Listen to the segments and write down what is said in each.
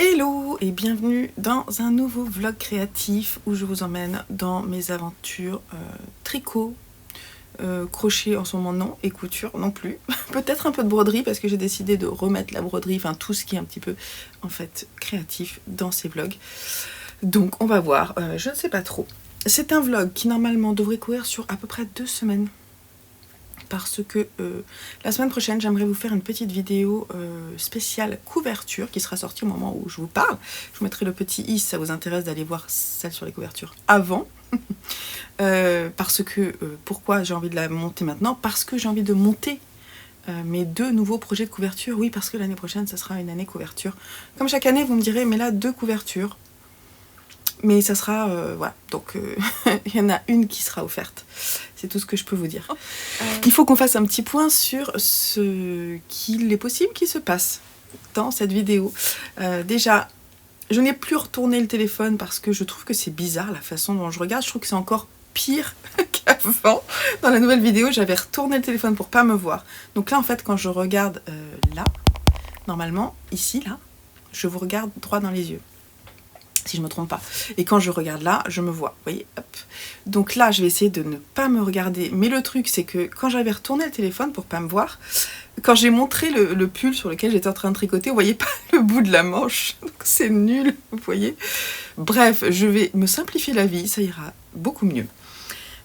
Hello et bienvenue dans un nouveau vlog créatif où je vous emmène dans mes aventures tricot, crochet en ce moment non et couture non plus. Peut-être un peu de broderie parce que j'ai décidé de remettre la broderie, enfin tout ce qui est un petit peu en fait créatif dans ces vlogs. Donc on va voir, je ne sais pas trop. C'est un vlog qui normalement devrait courir sur à peu près 2 semaines. Parce que la semaine prochaine, j'aimerais vous faire une petite vidéo spéciale couverture qui sera sortie au moment où je vous parle. Je vous mettrai le petit i si ça vous intéresse d'aller voir celle sur les couvertures avant. Parce que, pourquoi j'ai envie de la monter maintenant? Parce que j'ai envie de monter mes 2 nouveaux projets de couverture. Oui, parce que l'année prochaine, ça sera une année couverture. Comme chaque année, vous me direz, mais là, 2 couvertures. Mais ça sera, voilà, donc il y en a une qui sera offerte. C'est tout ce que je peux vous dire. Il faut qu'on fasse un petit point sur ce qu'il est possible qu'il se passe dans cette vidéo. Déjà, je n'ai plus retourné le téléphone parce que je trouve que c'est bizarre la façon dont je regarde. Je trouve que c'est encore pire qu'avant. Dans la nouvelle vidéo, j'avais retourné le téléphone pour pas me voir. Donc là, en fait, quand je regarde là, normalement, ici, là, je vous regarde droit dans les yeux. Si je ne me trompe pas. Et quand je regarde là, je me vois. Vous voyez, hop. Donc là, je vais essayer de ne pas me regarder. Mais le truc, c'est que quand j'avais retourné le téléphone pour pas me voir, quand j'ai montré le pull sur lequel j'étais en train de tricoter, vous voyez pas le bout de la manche. Donc c'est nul, vous voyez. Bref, je vais me simplifier la vie, ça ira beaucoup mieux.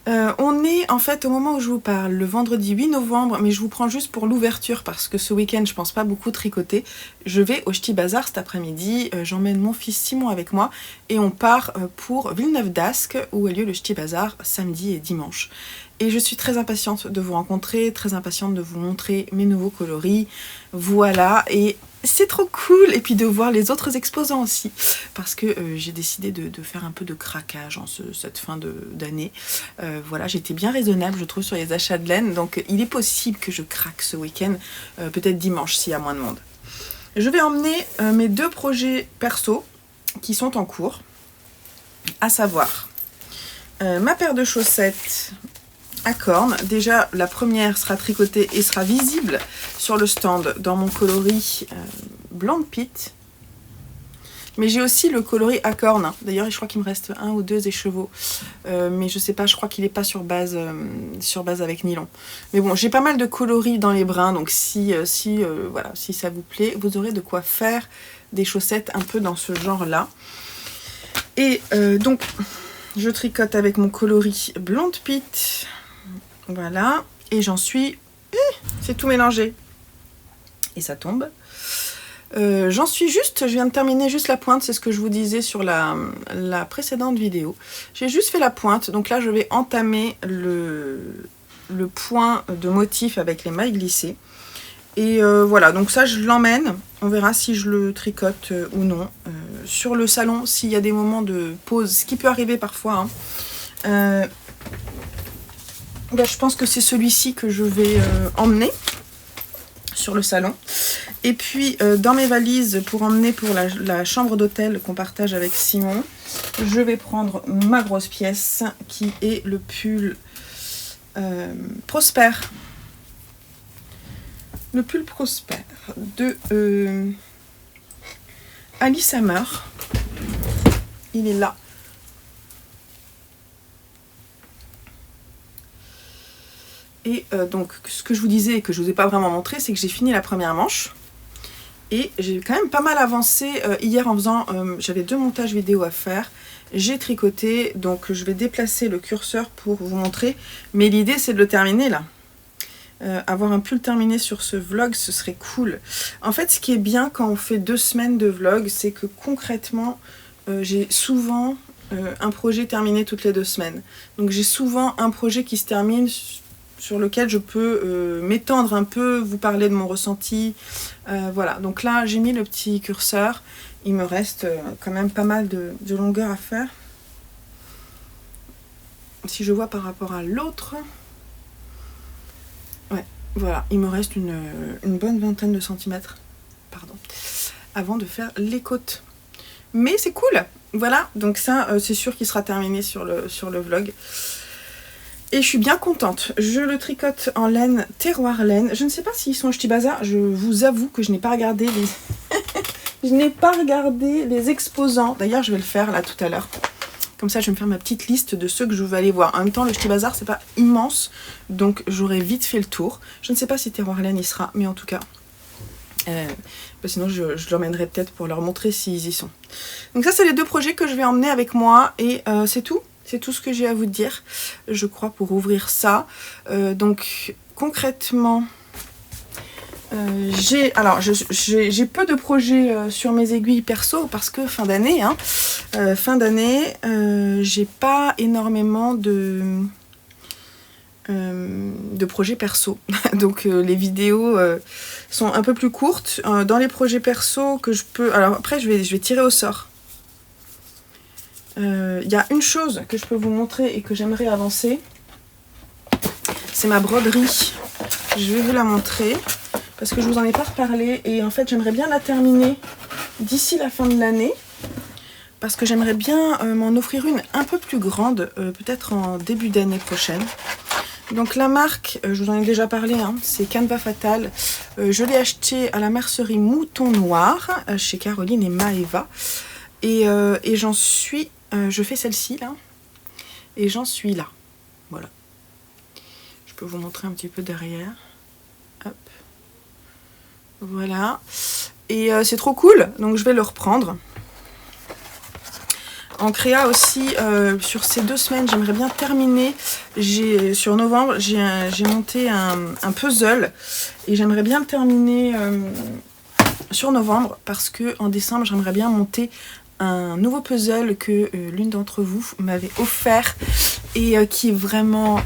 On est en fait au moment où je vous parle, le vendredi 8 novembre, mais je vous prends juste pour l'ouverture parce que ce week-end je pense pas beaucoup tricoter. Je vais au Ch'ti Bazar cet après-midi, j'emmène mon fils Simon avec moi et on part pour Villeneuve-d'Ascq où a lieu le Ch'ti Bazar samedi et dimanche. Et je suis très impatiente de vous rencontrer, très impatiente de vous montrer mes nouveaux coloris, voilà, et c'est trop cool, et puis de voir les autres exposants aussi, parce que j'ai décidé de faire un peu de craquage en cette fin d'année. Voilà, j'étais bien raisonnable, je trouve, sur les achats de laine, donc il est possible que je craque ce week-end, peut-être dimanche s'il y a moins de monde. Je vais emmener mes 2 projets perso qui sont en cours, à savoir ma paire de chaussettes à cornes. Déjà, la première sera tricotée et sera visible sur le stand dans mon coloris Blonde Pit. Mais j'ai aussi le coloris à cornes. D'ailleurs, je crois qu'il me reste 1 ou 2 écheveaux. Mais je sais pas, je crois qu'il n'est pas sur base avec nylon. Mais bon, j'ai pas mal de coloris dans les brins. Donc voilà, si ça vous plaît, vous aurez de quoi faire des chaussettes un peu dans ce genre-là. Et donc, je tricote avec mon coloris Blonde Pit. Voilà, et j'en suis... c'est tout mélangé. Et ça tombe. J'en suis juste... Je viens de terminer juste la pointe, c'est ce que je vous disais sur la précédente vidéo. J'ai juste fait la pointe, donc là je vais entamer le point de motif avec les mailles glissées. Et voilà, donc ça je l'emmène. On verra si je le tricote ou non. Sur le salon, s'il y a des moments de pause, ce qui peut arriver parfois, hein, je pense que c'est celui-ci que je vais emmener sur le salon. Et puis dans mes valises pour emmener pour la chambre d'hôtel qu'on partage avec Simon, je vais prendre ma grosse pièce qui est le pull Prosper. Le pull Prosper de Alice Hammer. Il est là. Et donc, ce que je vous disais et que je ne vous ai pas vraiment montré, c'est que j'ai fini la première manche. Et j'ai quand même pas mal avancé hier en faisant... j'avais 2 montages vidéo à faire. J'ai tricoté, donc je vais déplacer le curseur pour vous montrer. Mais l'idée, c'est de le terminer là. Avoir un pull terminé sur ce vlog, ce serait cool. En fait, ce qui est bien quand on fait 2 semaines de vlog, c'est que concrètement, j'ai souvent un projet terminé toutes les 2 semaines. Donc j'ai souvent un projet qui se termine... sur lequel je peux m'étendre un peu, vous parler de mon ressenti. Voilà, donc là j'ai mis le petit curseur. Il me reste quand même pas mal de longueur à faire. Si je vois par rapport à l'autre... Ouais, voilà, il me reste une bonne vingtaine de centimètres. Pardon. Avant de faire les côtes. Mais c'est cool. Voilà, donc ça c'est sûr qu'il sera terminé sur le vlog. Et je suis bien contente. Je le tricote en laine Terroir Laine. Je ne sais pas s'ils sont au Ch'ti Bazar. Je vous avoue que je n'ai pas regardé Je n'ai pas regardé les exposants. D'ailleurs, je vais le faire là tout à l'heure. Comme ça, je vais me faire ma petite liste de ceux que je veux aller voir. En même temps, le Ch'ti Bazar, c'est pas immense. Donc, j'aurais vite fait le tour. Je ne sais pas si Terroir Laine y sera, mais en tout cas... sinon, je l'emmènerai peut-être pour leur montrer s'ils y sont. Donc ça, c'est les deux projets que je vais emmener avec moi. Et c'est tout. C'est tout ce que j'ai à vous dire, je crois, pour ouvrir ça. Donc, concrètement... j'ai peu de projets sur mes aiguilles perso parce que fin d'année, j'ai pas énormément de projets perso. Donc les vidéos sont un peu plus courtes. Dans les projets perso que je peux... Alors après je vais tirer au sort. Il y a une chose que je peux vous montrer et que j'aimerais avancer. C'est ma broderie. Je vais vous la montrer. Parce que je vous en ai pas reparlé et en fait j'aimerais bien la terminer d'ici la fin de l'année. Parce que j'aimerais bien m'en offrir une un peu plus grande, peut-être en début d'année prochaine. Donc la marque, je vous en ai déjà parlé, c'est Canva Fatal. Je l'ai acheté à la mercerie Mouton Noir, chez Caroline et Maëva. Et j'en suis, je fais celle-ci là, et j'en suis là. Voilà. Je peux vous montrer un petit peu derrière. Hop. Voilà, et c'est trop cool, donc je vais le reprendre. En créa aussi, sur ces 2 semaines, j'aimerais bien terminer. Sur novembre, j'ai monté un puzzle et j'aimerais bien le terminer sur novembre parce que en décembre, j'aimerais bien monter un nouveau puzzle que l'une d'entre vous m'avait offert et qui est vraiment...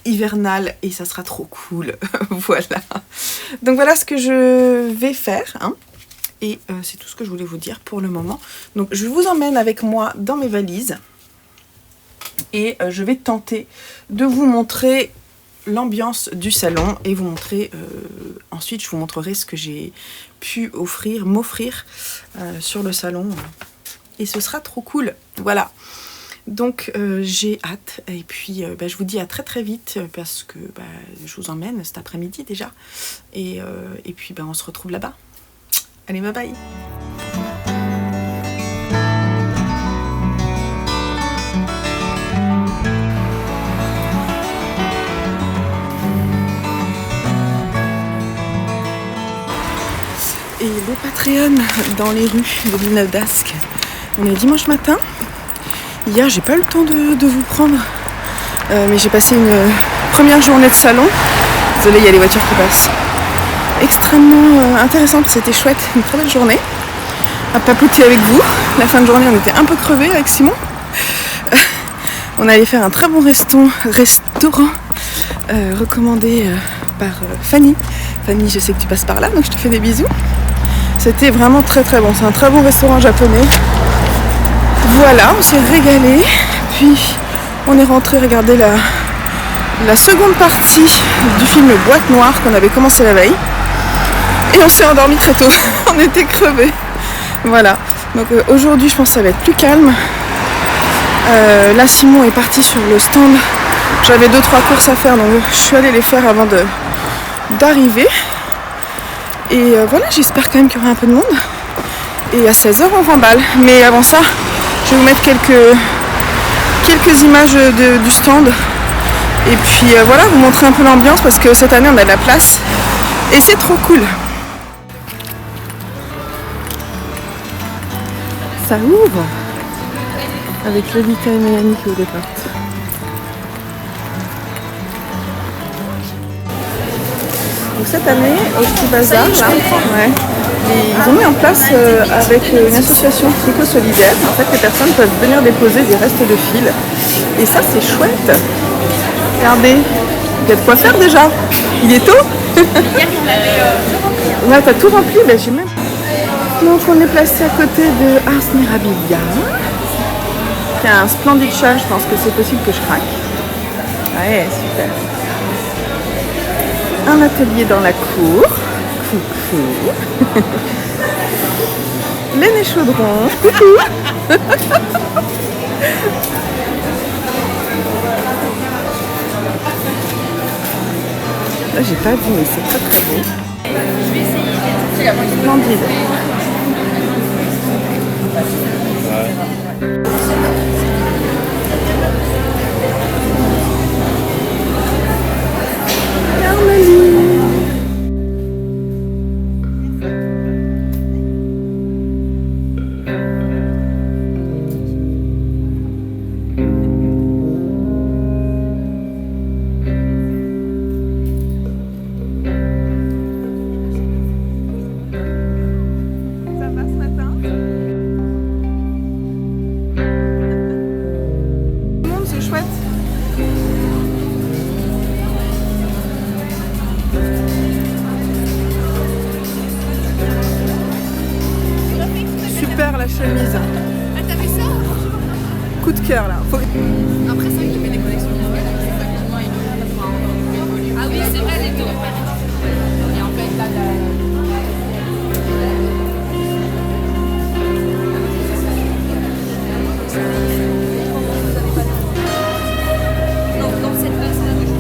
hivernal et ça sera trop cool. Voilà. Donc voilà ce que je vais faire. Et c'est tout ce que je voulais vous dire pour le moment. Donc je vous emmène avec moi dans mes valises. Et je vais tenter de vous montrer l'ambiance du salon. Et vous montrer... ensuite je vous montrerai ce que j'ai pu m'offrir sur le salon. Et ce sera trop cool. Voilà. Donc j'ai hâte et puis je vous dis à très très vite parce que je vous emmène cet après-midi déjà et puis on se retrouve là-bas. Allez, bye bye. Et les Patreon dans les rues de Villeneuve d'Ascq. On est dimanche matin. Hier, j'ai pas eu le temps de vous prendre, mais j'ai passé une première journée de salon. Désolée, il y a les voitures qui passent. Extrêmement intéressante, c'était chouette, une très belle journée. À papoter avec vous. La fin de journée, on était un peu crevés avec Simon. On allait faire un très bon restaurant recommandé par Fanny. Fanny, je sais que tu passes par là, donc je te fais des bisous. C'était vraiment très très bon. C'est un très bon restaurant japonais. Voilà, on s'est régalé, puis on est rentré regarder la seconde partie du film Boîte Noire qu'on avait commencé la veille. Et on s'est endormi très tôt, on était crevés. Voilà, donc aujourd'hui je pense que ça va être plus calme. Là Simon est parti sur le stand, j'avais 2-3 courses à faire, donc je suis allée les faire avant d'arriver. Et voilà, j'espère quand même qu'il y aura un peu de monde. Et à 16h on remballe, mais avant ça... je vais vous mettre quelques images du stand et puis voilà, vous montrer un peu l'ambiance parce que cette année on a de la place et c'est trop cool. Ça ouvre avec Lolita et Mélanie qui au départ. Donc cette année au Ch'ti Bazar, là, ils ont mis en place avec une association psycho-solidaire. En fait, les personnes peuvent venir déposer des restes de fil. Et ça, c'est chouette. Regardez, il y a de quoi faire déjà. Il est tôt. Là, t'as tout rempli. J'ai même... Donc, on est placé à côté de Ars Mirabilia. C'est un splendide chat. Je pense que c'est possible que je craque. Ouais, super. Un atelier dans la cour. Coucou. L'aîné chaudron. Coucou. Là, j'ai pas vu, mais c'est très très beau. Splendide. Super la chemise. Ah, t'as vu ça? Coup de cœur là. Après ça, il fait des collections nouvelles. Ah oui, c'est vrai, les deux. Et en fait, là, dans cette base-là que je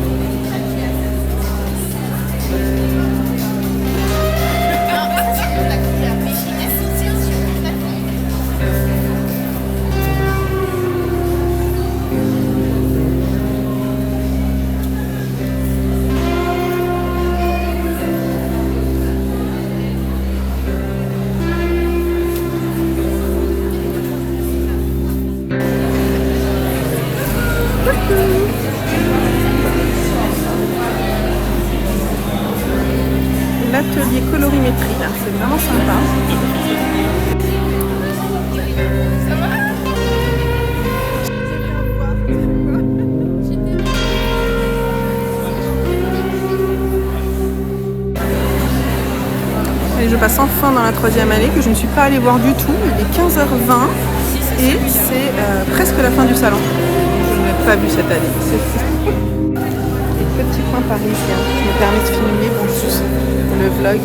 l'atelier colorimétrie là, c'est vraiment sympa. Ça va? Et je passe enfin dans la 3e allée que je ne suis pas allée voir du tout. Il est 15h20 et c'est presque la fin du salon. Je n'ai pas vu cette allée, c'est fou. Petit coin parisien, je me permets de filmer pour le vlog.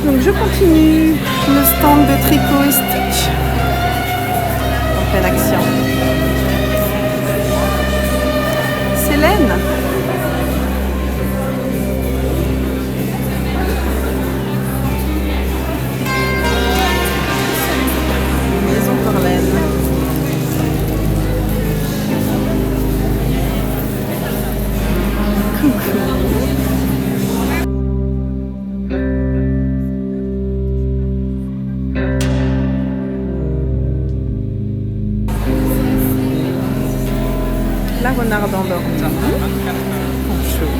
Donc je continue le stand de tricot et stitch en pleine action. Célène. Maison Verlaine. La renarde endormie. Bonjour.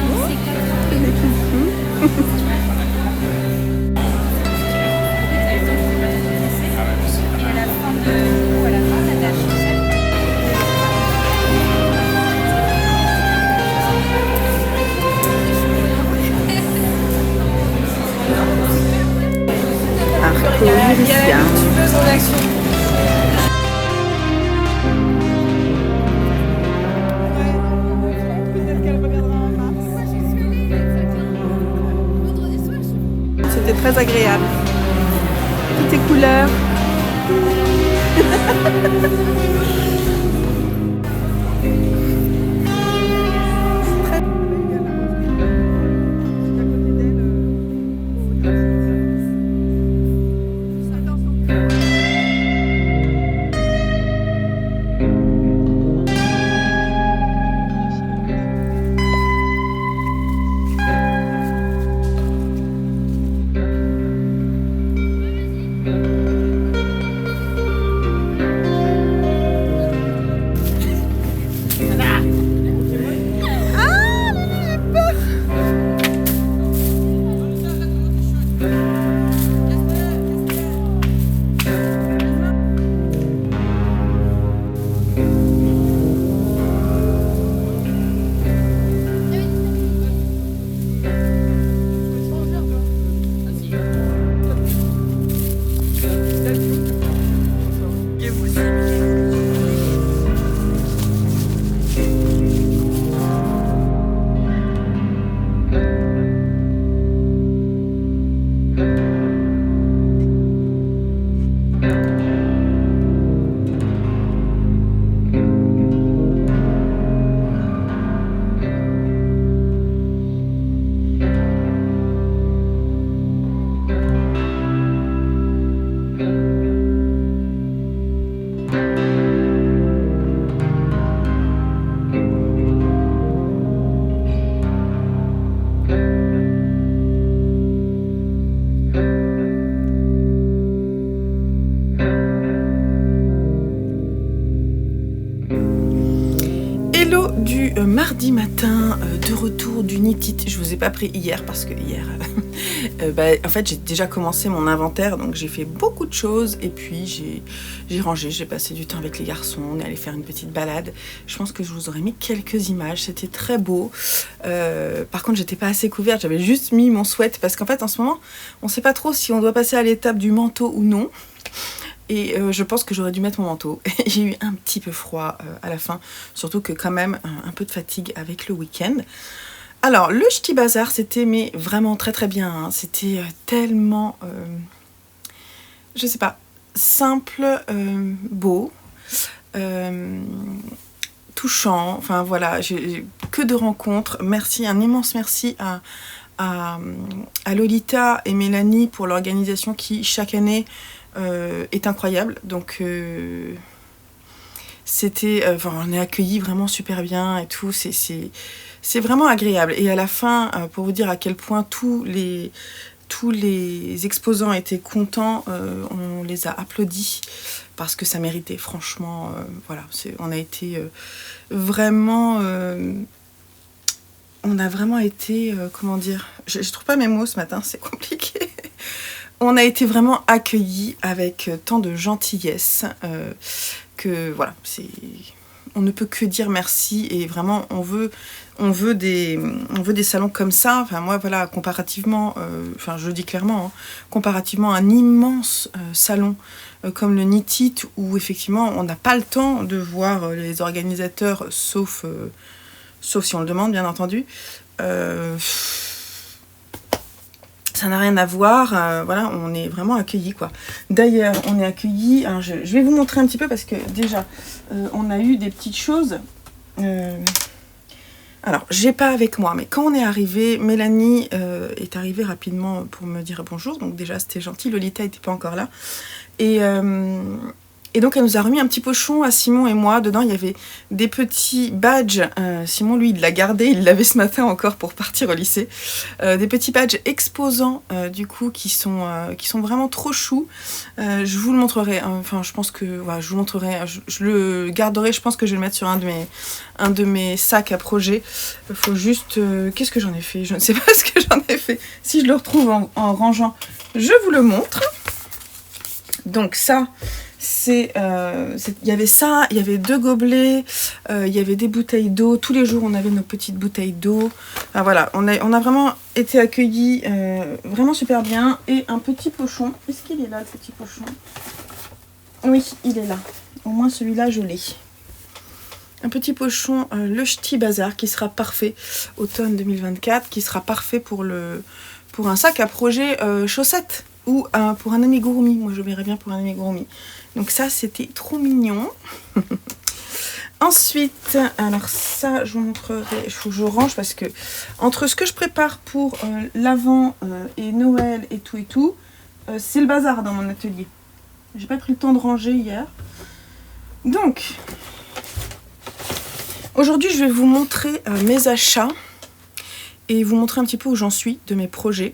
Arco Lyricia. C'était très agréable. Toutes tes couleurs. Lundi matin, de retour du Knit-It. Je vous ai pas pris hier parce que hier, en fait j'ai déjà commencé mon inventaire, donc j'ai fait beaucoup de choses et puis j'ai rangé, j'ai passé du temps avec les garçons, on est allé faire une petite balade. Je pense que je vous aurais mis quelques images, c'était très beau. Par contre j'étais pas assez couverte, j'avais juste mis mon sweat parce qu'en fait en ce moment on sait pas trop si on doit passer à l'étape du manteau ou non. Et je pense que j'aurais dû mettre mon manteau. J'ai eu un petit peu froid à la fin, surtout que quand même un peu de fatigue avec le week-end. Alors, le Ch'ti Bazar, c'était mais vraiment très très bien. Hein. C'était tellement, je sais pas, simple, beau, touchant. Enfin voilà, j'ai que de rencontres. Merci, un immense merci à Lolita et Mélanie pour l'organisation qui, chaque année, est incroyable. Donc c'était on est accueillis vraiment super bien et tout, c'est vraiment agréable. Et à la fin, pour vous dire à quel point tous les exposants étaient contents, on les a applaudis parce que ça méritait, franchement. Voilà, on a été vraiment on a vraiment été comment dire, je trouve pas mes mots ce matin, c'est compliqué. On a été vraiment accueillis avec tant de gentillesse que voilà, on ne peut que dire merci et vraiment on veut des salons comme ça. Enfin moi voilà, comparativement, je dis clairement, hein, comparativement à un immense salon comme le Knit-It où effectivement on n'a pas le temps de voir les organisateurs sauf si on le demande bien entendu. Ça n'a rien à voir, voilà, on est vraiment accueillis quoi. D'ailleurs, on est accueillis, alors je vais vous montrer un petit peu parce que déjà, on a eu des petites choses. Alors, j'ai pas avec moi, mais quand on est arrivé, Mélanie est arrivée rapidement pour me dire bonjour, donc déjà c'était gentil, Lolita était pas encore là. Et donc elle nous a remis un petit pochon à Simon et moi. Dedans il y avait des petits badges. Simon lui il l'a gardé, il l'avait ce matin encore pour partir au lycée. Des petits badges exposants du coup qui sont vraiment trop choux. Je vous le montrerai. Enfin je pense que voilà, je vous montrerai. Je le garderai. Je pense que je vais le mettre sur un de mes sacs à projet. Il faut juste. Qu'est-ce que j'en ai fait? Je ne sais pas ce que j'en ai fait. Si je le retrouve en rangeant, je vous le montre. Donc ça. Il y avait ça, il y avait 2 gobelets, il y avait des bouteilles d'eau. Tous les jours, on avait nos petites bouteilles d'eau. Enfin, voilà, on a vraiment été accueillis vraiment super bien. Et un petit pochon. Est-ce qu'il est là, le petit pochon? Oui, il est là. Au moins, celui-là, je l'ai. Un petit pochon, le Ch'ti Bazar, qui sera parfait automne 2024, qui sera parfait pour un sac à projet chaussettes. Ou pour un amigurumi. Moi, je verrais bien pour un amigurumi. Donc ça, c'était trop mignon. Ensuite, alors ça, je vous montrerai. Il faut que je range parce que entre ce que je prépare pour l'Avent et Noël et tout, c'est le bazar dans mon atelier. J'ai pas pris le temps de ranger hier. Donc, aujourd'hui, je vais vous montrer mes achats et vous montrer un petit peu où j'en suis de mes projets.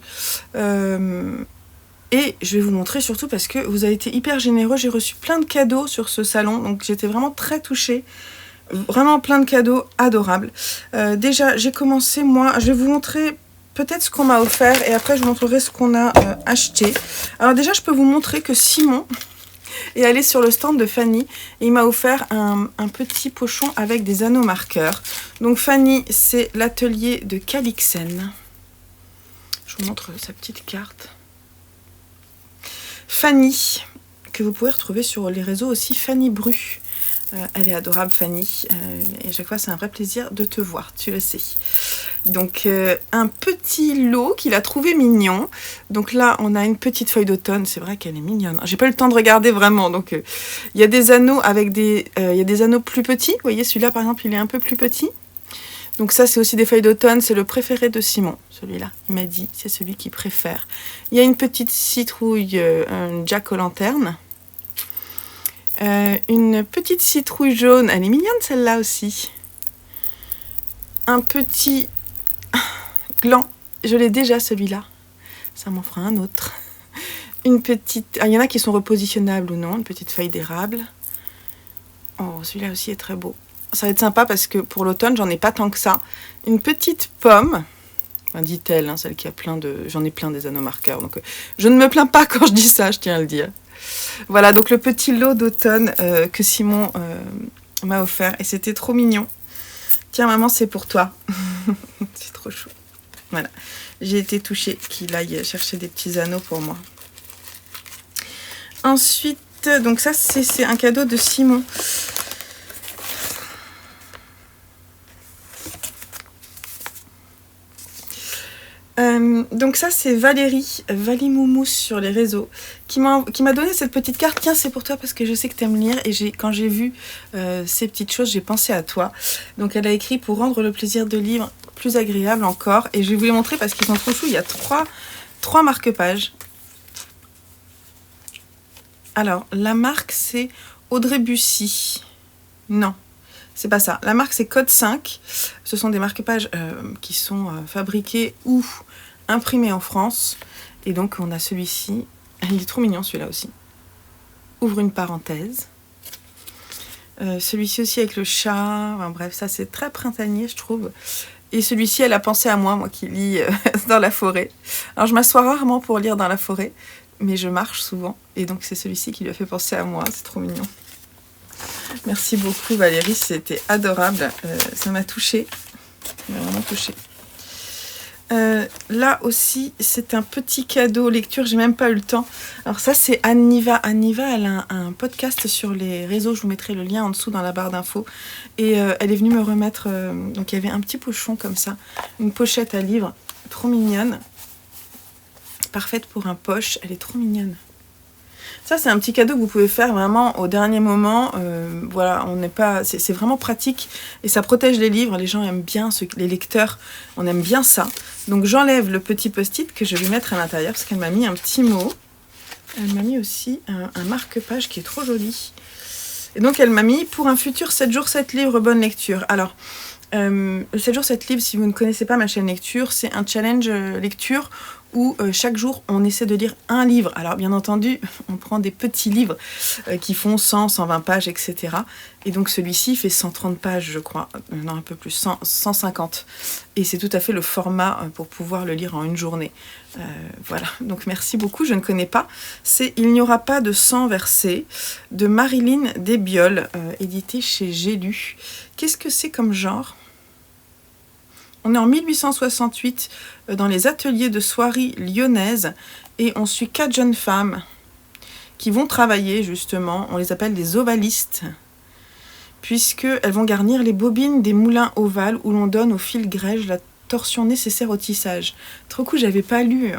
Et je vais vous montrer surtout parce que vous avez été hyper généreux. J'ai reçu plein de cadeaux sur ce salon. Donc j'étais vraiment très touchée. Vraiment plein de cadeaux adorables. Déjà, j'ai commencé moi. Je vais vous montrer peut-être ce qu'on m'a offert. Et après, je vous montrerai ce qu'on a acheté. Alors déjà, je peux vous montrer que Simon est allé sur le stand de Fanny. Et il m'a offert un petit pochon avec des anneaux marqueurs. Donc Fanny, c'est l'atelier de Calixen. Je vous montre sa petite carte. Fanny, que vous pouvez retrouver sur les réseaux aussi, Fanny Bru. Elle est adorable, Fanny. Et à chaque fois, c'est un vrai plaisir de te voir, tu le sais. Donc, un petit lot qu'il a trouvé mignon. Donc là, on a une petite feuille d'automne. C'est vrai qu'elle est mignonne. J'ai pas eu le temps de regarder vraiment. Donc, il y a des anneaux avec il y a des anneaux plus petits. Vous voyez, celui-là, par exemple, il est un peu plus petit. Donc ça, c'est aussi des feuilles d'automne. C'est le préféré de Simon, celui-là. Il m'a dit, c'est celui qu'il préfère. Il y a une petite citrouille, un jack-o'-lanterne. Une petite citrouille jaune. Elle est mignonne, celle-là aussi. Un petit gland. Je l'ai déjà, celui-là. Ça m'en fera un autre. Une petite... Ah, il y en a qui sont repositionnables ou non. Une petite feuille d'érable. Oh, celui-là aussi est très beau. ça va être sympa parce que pour l'automne, j'en ai pas tant que ça. Une petite pomme, enfin, dit-elle, hein, celle qui a plein de... J'en ai plein des anneaux marqueurs, donc je ne me plains pas quand je dis ça, je tiens à le dire. Voilà, donc le petit lot d'automne que Simon m'a offert, et c'était trop mignon. Tiens maman, c'est pour toi. C'est trop chou. Voilà, j'ai été touchée qu'il aille chercher des petits anneaux pour moi. Ensuite, donc ça c'est un cadeau de Simon. Donc ça c'est Valérie, Valimoumous sur les réseaux, qui m'a donné cette petite carte. Tiens, c'est pour toi parce que je sais que tu aimes lire, et quand j'ai vu ces petites choses, j'ai pensé à toi. Donc elle a écrit: pour rendre le plaisir de lire plus agréable encore. Et je vais vous les montrer parce qu'ils sont trop chou. Il y a trois marque-pages. Alors la marque c'est Audrey Bussy. Non, c'est pas ça. La marque c'est Code 5. Ce sont des marque-pages qui sont fabriqués ou imprimés en France. Et donc on a celui-ci. Il est trop mignon celui-là aussi. Ouvre une parenthèse. Celui-ci aussi avec le chat. Enfin, bref, ça c'est très printanier je trouve. Et celui-ci, elle a pensé à moi qui lis dans la forêt. Alors je m'assois rarement pour lire dans la forêt, mais je marche souvent. Et donc c'est celui-ci qui lui a fait penser à moi. C'est trop mignon. Merci beaucoup Valérie, c'était adorable. Ça m'a touchée. Ça m'a vraiment touchée. Là aussi, c'est un petit cadeau lecture, j'ai même pas eu le temps. Alors ça, c'est Anniva. Anniva, elle a un podcast sur les réseaux, je vous mettrai le lien en dessous dans la barre d'infos. Et elle est venue me remettre, donc il y avait un petit pochon comme ça, une pochette à livres, trop mignonne. Parfaite pour un poche, elle est trop mignonne. Ça, c'est un petit cadeau que vous pouvez faire vraiment au dernier moment. Voilà, on n'est pas, c'est vraiment pratique et ça protège les livres. Les gens aiment bien, les lecteurs, on aime bien ça. Donc, j'enlève le petit post-it que je vais mettre à l'intérieur parce qu'elle m'a mis un petit mot. Elle m'a mis aussi un marque-page qui est trop joli. Et donc, elle m'a mis pour un futur 7 jours, 7 livres, bonne lecture. Alors, 7 jours, 7 livres, si vous ne connaissez pas ma chaîne lecture, c'est un challenge lecture où chaque jour on essaie de lire un livre. Alors bien entendu, on prend des petits livres qui font 100, 120 pages, etc. Et donc celui-ci fait 130 pages, je crois. Non, un peu plus, 150. Et c'est tout à fait le format pour pouvoir le lire en une journée. Voilà, donc merci beaucoup, je ne connais pas. C'est Il n'y aura pas de sang versé de Marilyn Desbioles, édité chez J'ai lu. Qu'est-ce que c'est comme genre ? On est en 1868 dans les ateliers de soierie lyonnaises et on suit 4 jeunes femmes qui vont travailler justement, on les appelle des ovalistes, puisqu'elles vont garnir les bobines des moulins ovales où l'on donne au fil grège la torsion nécessaire au tissage. Trop cool, j'avais pas lu.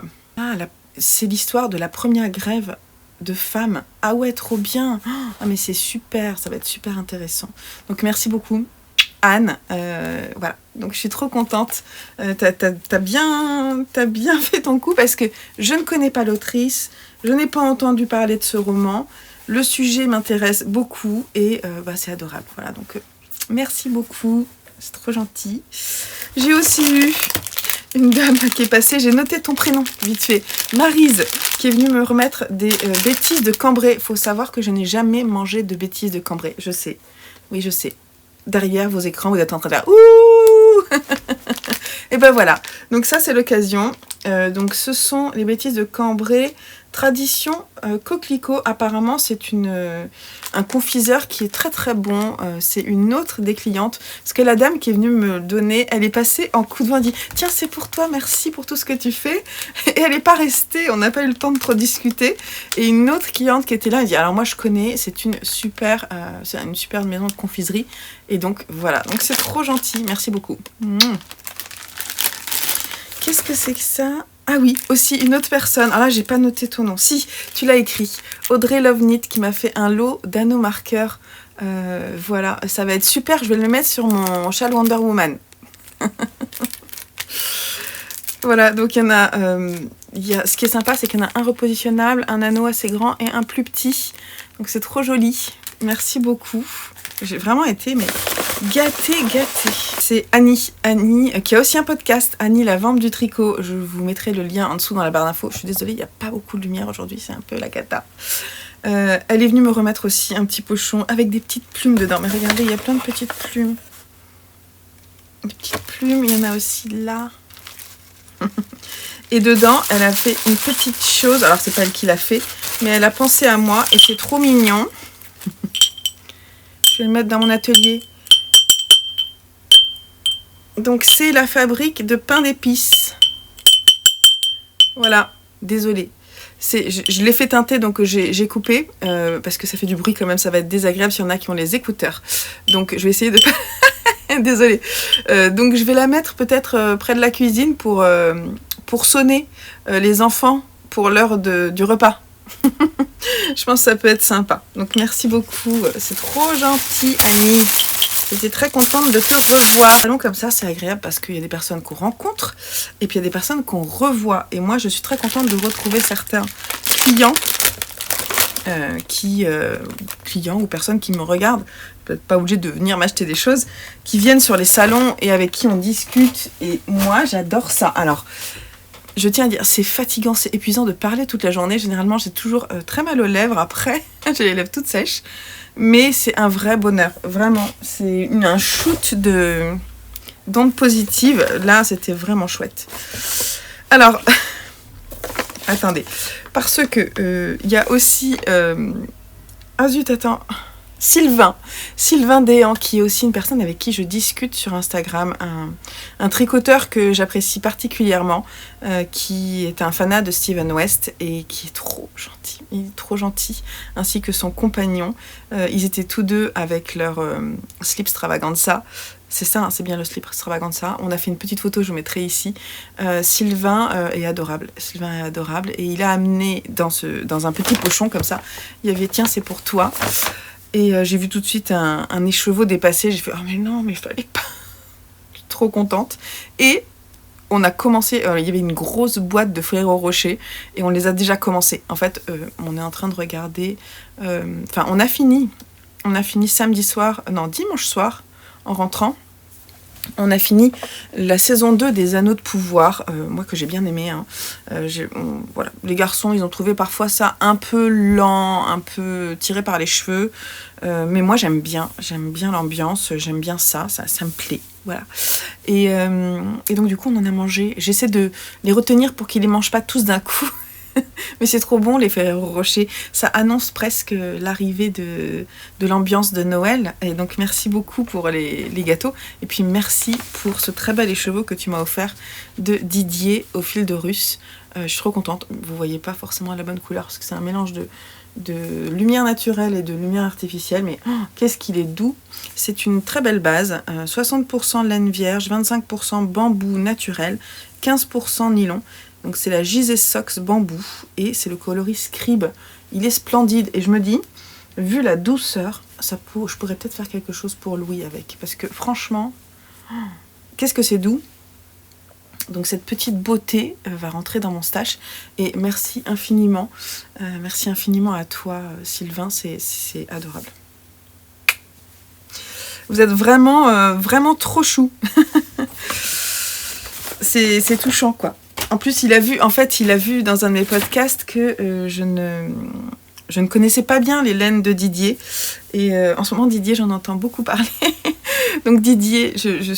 C'est l'histoire de la première grève de femmes. Ah ouais, trop bien. Ah mais c'est super, ça va être super intéressant. Donc merci beaucoup. Anne, voilà, donc je suis trop contente. T'as bien fait ton coup parce que je ne connais pas l'autrice, je n'ai pas entendu parler de ce roman, le sujet m'intéresse beaucoup et c'est adorable. Voilà, donc merci beaucoup, c'est trop gentil. J'ai aussi eu une dame qui est passée, j'ai noté ton prénom vite fait, Maryse, qui est venue me remettre des bêtises de Cambrai. Faut savoir que je n'ai jamais mangé de bêtises de Cambrai, je sais, oui je sais. Derrière vos écrans, vous êtes en train de faire ouh. Et ben voilà. Donc ça c'est l'occasion. Donc ce sont les bêtises de Cambrai. Tradition coquelicot. Apparemment c'est un confiseur qui est très très bon. C'est une autre des clientes. Parce que la dame qui est venue me le donner, elle est passée en coup de vent. Elle dit tiens c'est pour toi, merci pour tout ce que tu fais. Et elle n'est pas restée. On n'a pas eu le temps de trop discuter. Et une autre cliente qui était là, elle dit alors moi je connais. C'est une super maison de confiserie. Et donc voilà. Donc c'est trop gentil. Merci beaucoup. Qu'est-ce que c'est que ça ? Ah oui, aussi une autre personne. Alors là, j'ai pas noté ton nom. Si, tu l'as écrit. Audrey Lovenit qui m'a fait un lot d'anneaux marqueurs. Voilà, ça va être super. Je vais le mettre sur mon châle Wonder Woman. Voilà, donc il y en a, ce qui est sympa, c'est qu'il y en a un repositionnable, un anneau assez grand et un plus petit. Donc c'est trop joli. Merci beaucoup. J'ai vraiment été Gâté. C'est Annie qui a aussi un podcast, Annie la vampe du tricot. Je vous mettrai le lien en dessous dans la barre d'infos. Je suis désolée, il n'y a pas beaucoup de lumière aujourd'hui, c'est un peu la cata. Elle est venue me remettre aussi un petit pochon avec des petites plumes dedans. Mais regardez, il y a plein de petites plumes. Des petites plumes, il y en a aussi là. Et dedans, elle a fait une petite chose. Alors, c'est pas elle qui l'a fait, mais elle a pensé à moi et c'est trop mignon. Je vais le mettre dans mon atelier. Donc, c'est la fabrique de pain d'épices. Voilà, désolée. Je l'ai fait teinter, donc j'ai coupé, parce que ça fait du bruit quand même, ça va être désagréable s'il y en a qui ont les écouteurs. Donc, je vais essayer de... Désolée. Donc, je vais la mettre peut-être près de la cuisine pour sonner les enfants pour l'heure du repas. Je pense que ça peut être sympa. Donc, merci beaucoup. C'est trop gentil, Annie. J'étais très contente de te revoir. Allons comme ça, c'est agréable parce qu'il y a des personnes qu'on rencontre et puis il y a des personnes qu'on revoit. Et moi, je suis très contente de retrouver certains clients, clients ou personnes qui me regardent, peut-être pas obligés de venir m'acheter des choses, qui viennent sur les salons et avec qui on discute. Et moi, j'adore ça. Alors, je tiens à dire, c'est fatigant, c'est épuisant de parler toute la journée. Généralement, j'ai toujours très mal aux lèvres après. J'ai les lèvres toutes sèches. Mais c'est un vrai bonheur, vraiment. C'est un shoot d'ondes positives. Là, c'était vraiment chouette. Alors, attendez. Parce que il y a aussi... Ah zut, attends. Sylvain Déhan, qui est aussi une personne avec qui je discute sur Instagram, un tricoteur que j'apprécie particulièrement, qui est un fanat de Steven West et qui est trop gentil. Il est trop gentil, ainsi que son compagnon. Ils étaient tous deux avec leur slip Stravaganza. C'est ça, hein, c'est bien le slip Stravaganza. On a fait une petite photo, je vous mettrai ici. Sylvain est adorable. Et il a amené dans un petit pochon comme ça. Il y avait, tiens, c'est pour toi. Et j'ai vu tout de suite un écheveau dépasser. J'ai fait, oh mais non, mais il fallait pas. Je suis trop contente. Et on a commencé, il y avait une grosse boîte de Ferrero Rocher et on les a déjà commencés. En fait, on est en train de regarder... on a fini dimanche soir, en rentrant. On a fini la saison 2 des Anneaux de pouvoir, moi que j'ai bien aimé. Hein. Voilà. Les garçons, ils ont trouvé parfois ça un peu lent, un peu tiré par les cheveux. Mais moi, j'aime bien l'ambiance, j'aime bien ça me plaît. Voilà. Et donc, du coup, on en a mangé. J'essaie de les retenir pour qu'ils ne les mangent pas tous d'un coup. Mais c'est trop bon, les Ferrero Rocher. Ça annonce presque l'arrivée de l'ambiance de Noël. Et donc, merci beaucoup pour les gâteaux. Et puis, merci pour ce très bel écheveau que tu m'as offert de Didier au fil de Russe. Je suis trop contente. Vous voyez pas forcément la bonne couleur parce que c'est un mélange de lumière naturelle et de lumière artificielle. Mais qu'est-ce qu'il est doux. C'est une très belle base. 60% laine vierge, 25% bambou naturel, 15% nylon. Donc c'est la Gizeh Sox bambou et c'est le coloris Scribe. Il est splendide et je me dis, vu la douceur, je pourrais peut-être faire quelque chose pour Louis avec. Parce que franchement, qu'est-ce que c'est doux. Donc cette petite beauté va rentrer dans mon stash. Et merci infiniment à toi Sylvain, c'est adorable. Vous êtes vraiment trop chou. C'est touchant quoi. En plus, il a vu dans un de mes podcasts que je ne connaissais pas bien les laines de Didier. Et en ce moment, Didier, j'en entends beaucoup parler. Donc Didier, je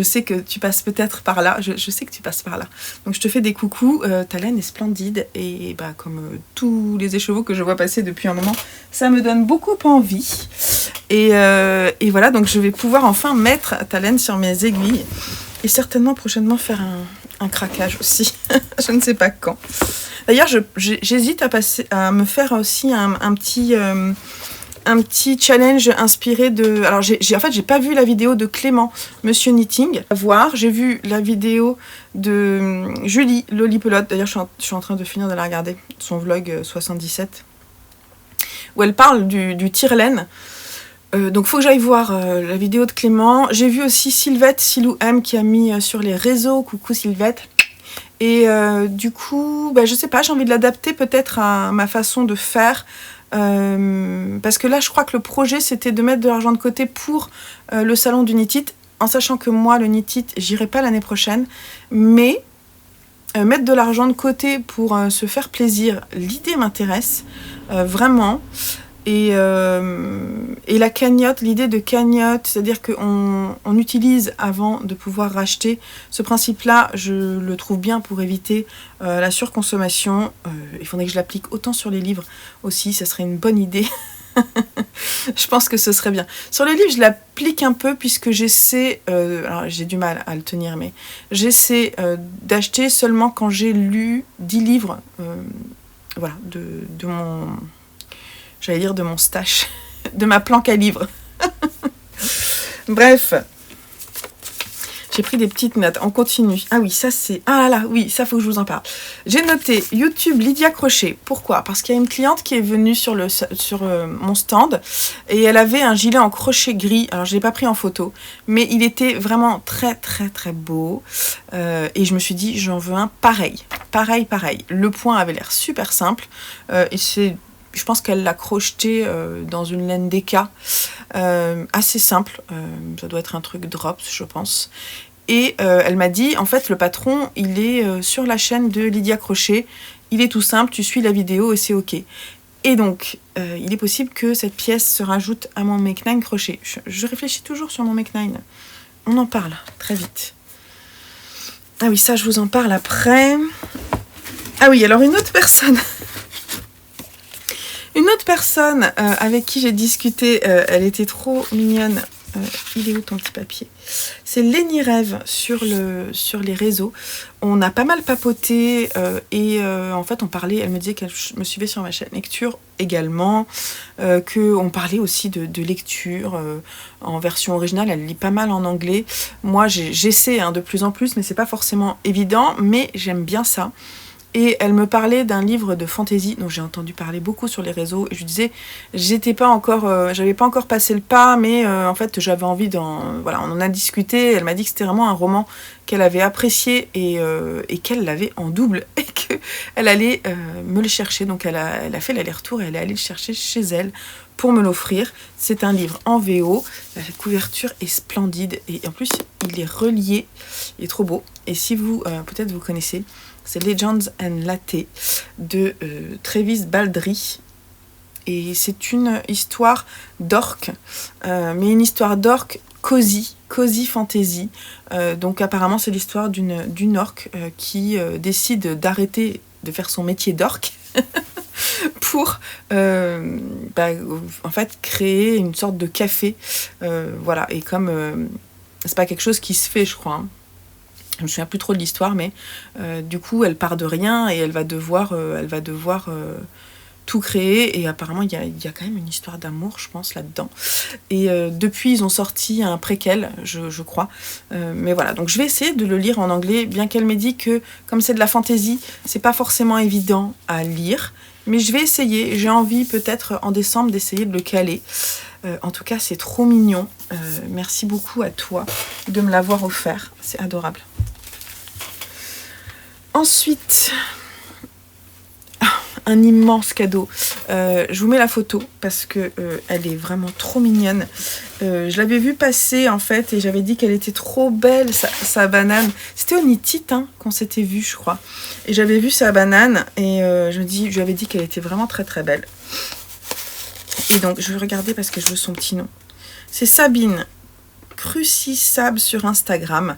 sais que tu passes peut-être par là. Je sais que tu passes par là. Donc je te fais des coucous. Ta laine est splendide. Et comme tous les écheveaux que je vois passer depuis un moment, ça me donne beaucoup envie. Et voilà, donc je vais pouvoir enfin mettre ta laine sur mes aiguilles. Et certainement prochainement faire un craquage aussi. Je ne sais pas quand. D'ailleurs, j'hésite à me faire aussi un petit challenge inspiré de... Alors, j'ai pas vu la vidéo de Clément, Monsieur Knitting. À voir. J'ai vu la vidéo de Julie, Lolipelote. D'ailleurs, je suis en train de finir de la regarder. Son vlog 77. Où elle parle du tire-laine. Donc faut que j'aille voir la vidéo de Clément. J'ai vu aussi Sylvette, Silou M qui a mis sur les réseaux. Coucou Sylvette. Et du coup, je sais pas, j'ai envie de l'adapter peut-être à ma façon de faire. Parce que là, je crois que le projet, c'était de mettre de l'argent de côté pour le salon du Knit It, en sachant que moi, le Knit It, j'irai pas l'année prochaine. Mais mettre de l'argent de côté pour se faire plaisir, l'idée m'intéresse vraiment. Et la cagnotte, l'idée de cagnotte, c'est-à-dire qu'on utilise avant de pouvoir racheter, ce principe-là, je le trouve bien pour éviter la surconsommation. Il faudrait que je l'applique autant sur les livres aussi, ça serait une bonne idée. Je pense que ce serait bien. Sur les livres, je l'applique un peu puisque j'essaie, alors j'ai du mal à le tenir, mais j'essaie d'acheter seulement quand j'ai lu 10 livres, voilà, de mon... J'allais dire de mon stash, de ma planque à livres. Bref, j'ai pris des petites notes. On continue. Ah oui, ça c'est... Ah là, oui, ça faut que je vous en parle. J'ai noté YouTube Lydia Crochet. Pourquoi ? Parce qu'il y a une cliente qui est venue sur mon stand et elle avait un gilet en crochet gris. Alors je ne l'ai pas pris en photo, mais il était vraiment très très très beau. Et je me suis dit, j'en veux un pareil. Pareil. Le point avait l'air super simple. Et c'est... Je pense qu'elle l'a crocheté dans une laine Deka, assez simple. Ça doit être un truc Drops, je pense. Et elle m'a dit, en fait, le patron, il est sur la chaîne de Lydia Crochet. Il est tout simple, tu suis la vidéo et c'est OK. Et donc, il est possible que cette pièce se rajoute à mon Make 9 crochet. Je réfléchis toujours sur mon Make 9. On en parle très vite. Ah oui, ça, je vous en parle après. Ah oui, alors une autre personne... Une autre personne avec qui j'ai discuté, elle était trop mignonne. Il est où ton petit papier ? C'est Lénie Rêve sur les réseaux. On a pas mal papoté et en fait on parlait, elle me disait qu'elle me suivait sur ma chaîne lecture également, qu'on parlait aussi de lecture en version originale. Elle lit pas mal en anglais. Moi j'essaie de plus en plus, mais c'est pas forcément évident, mais j'aime bien ça. Et elle me parlait d'un livre de fantasy dont j'ai entendu parler beaucoup sur les réseaux. Et je lui disais, j'avais pas encore passé le pas, mais en fait j'avais envie voilà, on en a discuté. Elle m'a dit que c'était vraiment un roman qu'elle avait apprécié et qu'elle l'avait en double et qu'elle allait me le chercher. Donc elle a fait l'aller-retour et elle est allée le chercher chez elle pour me l'offrir. C'est un livre en VO. La couverture est splendide et en plus il est relié. Il est trop beau. Et si vous, peut-être vous connaissez, c'est Legends and Latte de Travis Baldree. Et c'est une histoire d'orque, mais une histoire d'orque cozy fantasy. Donc apparemment c'est l'histoire d'une orque qui décide d'arrêter de faire son métier d'orque pour en fait créer une sorte de café. Voilà, et comme c'est pas quelque chose qui se fait, je crois, hein. Je me souviens plus trop de l'histoire, mais du coup, elle part de rien et elle va devoir tout créer. Et apparemment, il y a quand même une histoire d'amour, je pense, là-dedans. Et depuis, ils ont sorti un préquel, je crois. Mais voilà, donc je vais essayer de le lire en anglais, bien qu'elle m'ait dit que, comme c'est de la fantaisie, c'est pas forcément évident à lire. Mais je vais essayer. J'ai envie, peut-être, en décembre, d'essayer de le caler. En tout cas, c'est trop mignon. Merci beaucoup à toi de me l'avoir offert. C'est adorable. Ensuite, un immense cadeau. Je vous mets la photo parce que elle est vraiment trop mignonne. Je l'avais vue passer en fait et j'avais dit qu'elle était trop belle, sa banane. C'était au Knit It qu'on s'était vu, je crois. Et j'avais vu sa banane et je lui avais dit qu'elle était vraiment très très belle. Et donc, je vais regarder parce que je veux son petit nom. C'est Sabine Crucissable sur Instagram.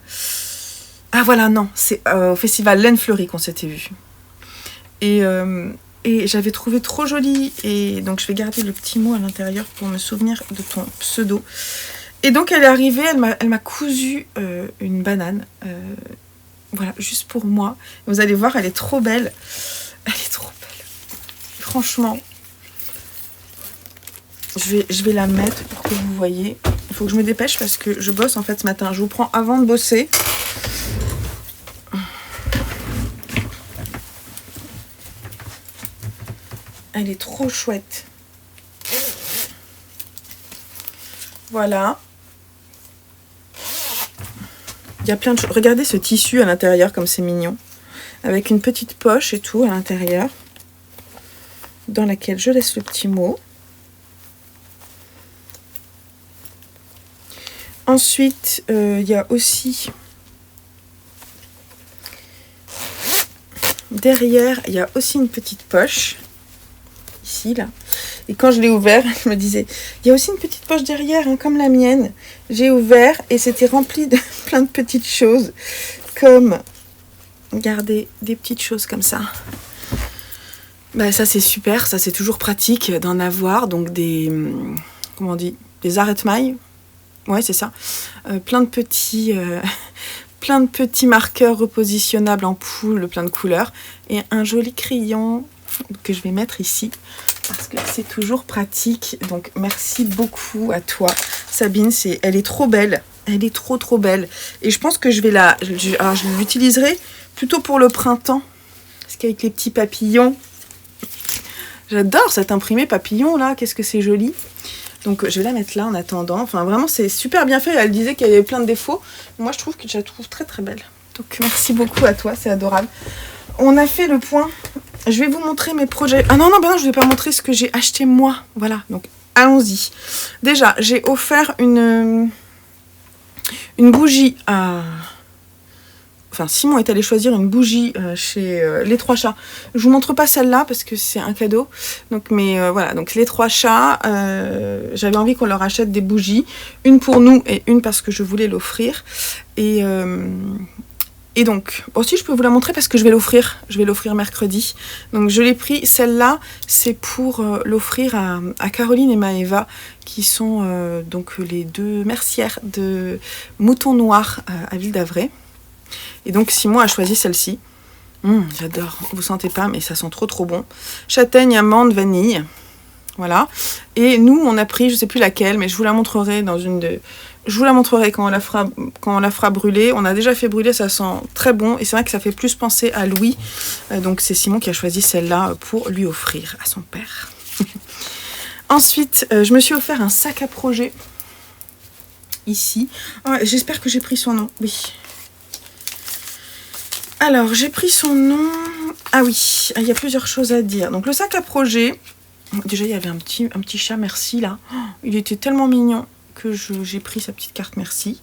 Ah voilà, non, c'est au festival Laine Fleurie qu'on s'était vu. Et j'avais trouvé trop jolie. Et donc, je vais garder le petit mot à l'intérieur pour me souvenir de ton pseudo. Et donc, elle est arrivée, elle m'a cousu une banane. Voilà, juste pour moi. Vous allez voir, elle est trop belle. Elle est trop belle. Franchement. Je vais la mettre pour que vous voyez. Il faut que je me dépêche parce que je bosse en fait ce matin. Je vous prends avant de bosser. Elle est trop chouette. Voilà. Il y a plein de choses. Regardez ce tissu à l'intérieur comme c'est mignon. Avec une petite poche et tout à l'intérieur. dans laquelle je laisse le petit mot. Ensuite, il y a aussi derrière, il y a aussi une petite poche. Ici, là. Et quand je l'ai ouvert, je me disais, il y a aussi une petite poche derrière, hein, comme la mienne. J'ai ouvert et c'était rempli de plein de petites choses. Comme, regardez, des petites choses comme ça. Bah, ça, c'est super. Ça, c'est toujours pratique d'en avoir. Donc, comment on dit, des arrête-mailles. Ouais, c'est ça. Plein de petits marqueurs repositionnables en poule, plein de couleurs. Et un joli crayon que je vais mettre ici. Parce que c'est toujours pratique. Donc, merci beaucoup à toi, Sabine. Elle est trop belle. Elle est trop, trop belle. Et je pense que je l'utiliserai plutôt pour le printemps. Parce qu'avec les petits papillons, j'adore cet imprimé papillon, là. Qu'est-ce que c'est joli. Donc je vais la mettre là en attendant. Enfin vraiment c'est super bien fait. Elle disait qu'il y avait plein de défauts. Moi je la trouve très très belle. Donc merci beaucoup à toi, c'est adorable. On a fait le point. Je vais vous montrer mes projets. Ah non, je ne vais pas montrer ce que j'ai acheté moi. Voilà, donc allons-y. Déjà, j'ai offert une bougie à... Enfin, Simon est allé choisir une bougie chez Les Trois Chats. Je vous montre pas celle-là parce que c'est un cadeau. Donc, voilà, donc Les Trois Chats, j'avais envie qu'on leur achète des bougies. Une pour nous et une parce que je voulais l'offrir. Et donc, aussi je peux vous la montrer parce que je vais l'offrir. Je vais l'offrir mercredi. Donc je l'ai pris. Celle-là, c'est pour l'offrir à Caroline et Maëva, qui sont donc les deux mercières de Mouton Noir à Ville d'Avray. Et donc Simon a choisi celle-ci. J'adore, vous sentez pas, mais ça sent trop trop bon. Châtaigne, amande, vanille. Voilà. Et nous, on a pris, je sais plus laquelle, mais je vous la montrerai je vous la montrerai quand on la fera brûler. On a déjà fait brûler, ça sent très bon. Et c'est vrai que ça fait plus penser à Louis. Donc c'est Simon qui a choisi celle-là pour lui offrir à son père. Ensuite, je me suis offert un sac à projet. Ici. Oh, j'espère que j'ai pris son nom. Oui. Alors, j'ai pris son nom... Ah oui, il y a plusieurs choses à dire. Donc, le sac à projet... Déjà, il y avait un petit chat merci, là. Oh, il était tellement mignon que j'ai pris sa petite carte merci.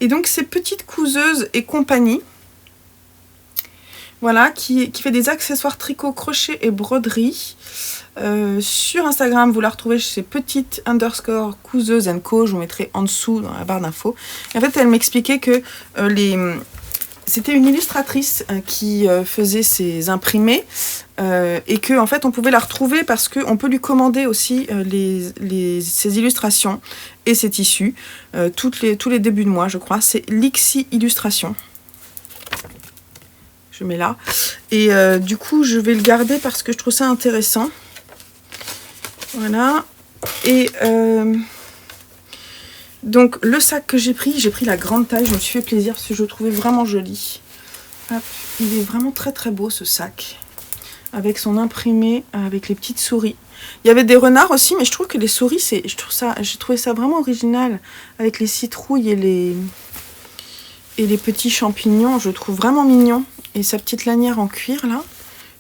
Et donc, c'est Petite Couseuse et compagnie. Voilà, qui fait des accessoires tricot, crochet et broderie. Sur Instagram, vous la retrouvez chez petite_couseuse & co. Je vous mettrai en dessous dans la barre d'infos. En fait, elle m'expliquait que c'était une illustratrice qui faisait ses imprimés et que en fait on pouvait la retrouver parce qu'on peut lui commander aussi ses illustrations et ses tissus tous les débuts de mois, je crois. C'est Lixi Illustration. Je mets là. Et du coup, je vais le garder parce que je trouve ça intéressant. Voilà. Et... donc le sac que j'ai pris la grande taille, je me suis fait plaisir parce que je le trouvais vraiment joli. Hop, il est vraiment très très beau ce sac. Avec son imprimé, avec les petites souris. Il y avait des renards aussi, mais je trouve que les souris, j'ai trouvé ça vraiment original. Avec les citrouilles et les petits champignons, je trouve vraiment mignon. Et sa petite lanière en cuir là,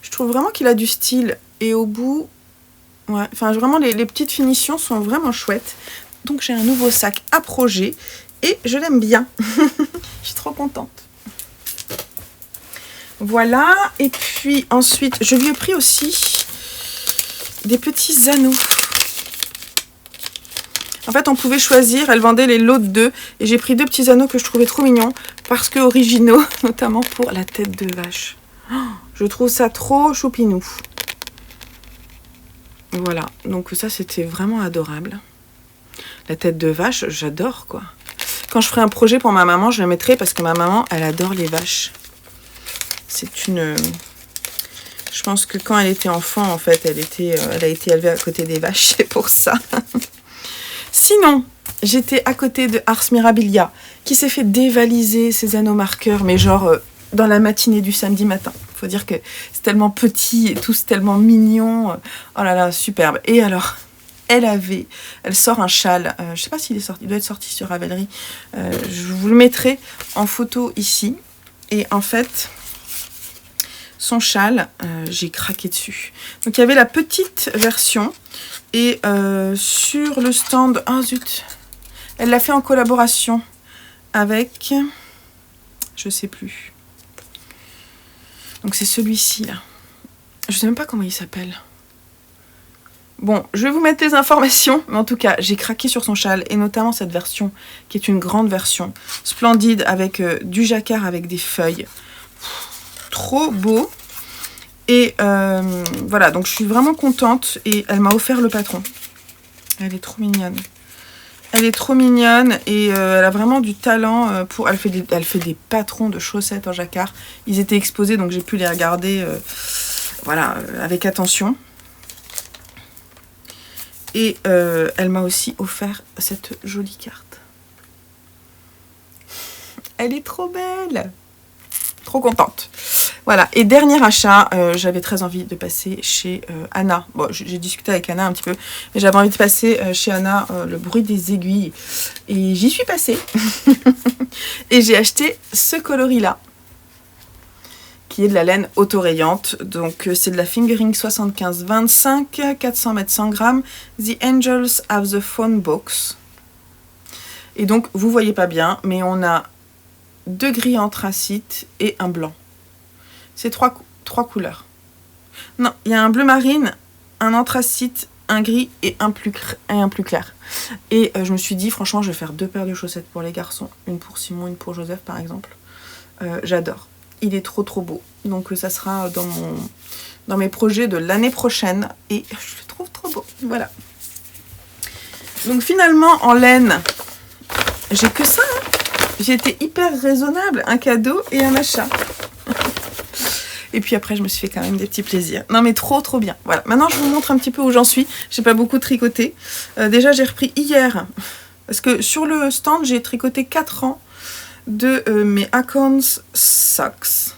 je trouve vraiment qu'il a du style. Et au bout, ouais, enfin vraiment les petites finitions sont vraiment chouettes. Donc j'ai un nouveau sac à projet et je l'aime bien. Je suis trop contente. Voilà, et puis ensuite, je lui ai pris aussi des petits anneaux. En fait, on pouvait choisir, elle vendait les lots de 2 et j'ai pris 2 petits anneaux que je trouvais trop mignons parce que originaux, notamment pour la tête de vache. Oh, je trouve ça trop choupinou. Voilà, donc ça c'était vraiment adorable. La tête de vache, j'adore quoi. Quand je ferai un projet pour ma maman, je la mettrai parce que ma maman, elle adore les vaches. C'est une... Je pense que quand elle était enfant, en fait, elle a été élevée à côté des vaches, c'est pour ça. Sinon, j'étais à côté de Ars Mirabilia, qui s'est fait dévaliser ses anneaux marqueurs, mais genre dans la matinée du samedi matin. Faut dire que c'est tellement petit et tous tellement mignon. Oh là là, superbe. Et alors... Elle sort un châle, je sais pas s'il est sorti, il doit être sorti sur Ravelry. Je vous le mettrai en photo ici. Et en fait, son châle, j'ai craqué dessus. Donc il y avait la petite version et sur le stand, ah zut, elle l'a fait en collaboration avec, je sais plus. Donc c'est celui-ci là. Je sais même pas comment il s'appelle. Bon, je vais vous mettre les informations, mais en tout cas, j'ai craqué sur son châle, et notamment cette version, qui est une grande version, splendide, avec du jacquard, avec des feuilles. Trop beau. Et voilà, donc je suis vraiment contente, et elle m'a offert le patron. Elle est trop mignonne. Elle est trop mignonne, et elle a vraiment du talent pour... Elle fait des patrons de chaussettes en jacquard. Ils étaient exposés, donc j'ai pu les regarder voilà, avec attention. Et elle m'a aussi offert cette jolie carte. Elle est trop belle. Trop contente. Voilà. Et dernier achat, j'avais très envie de passer chez Anna. Bon, j'ai discuté avec Anna un petit peu, mais j'avais envie de passer chez Anna le bruit des aiguilles. Et j'y suis passée. Et j'ai acheté ce coloris-là, qui est de la laine autorayante. Donc c'est de la Fingering 75-25, 400 mètres 100 grammes. The Angels have the Phone Box. Et donc vous voyez pas bien, mais on a 2 gris anthracite et un blanc. C'est trois couleurs. Non, il y a un bleu marine, un anthracite, un gris et un plus clair. Et je me suis dit, franchement, je vais faire 2 paires de chaussettes pour les garçons. Une pour Simon, une pour Joseph par exemple. J'adore. Il est trop beau. Donc ça sera dans mes projets de l'année prochaine. Et je le trouve trop beau. Voilà. Donc finalement, en laine, j'ai que ça. Hein. J'ai été hyper raisonnable. Un cadeau et un achat. Et puis après, je me suis fait quand même des petits plaisirs. Non mais trop bien. Voilà. Maintenant, je vous montre un petit peu où j'en suis. J'ai pas beaucoup tricoté. Déjà, j'ai repris hier. Parce que sur le stand, j'ai tricoté 4 rangs de mes Acorns Socks.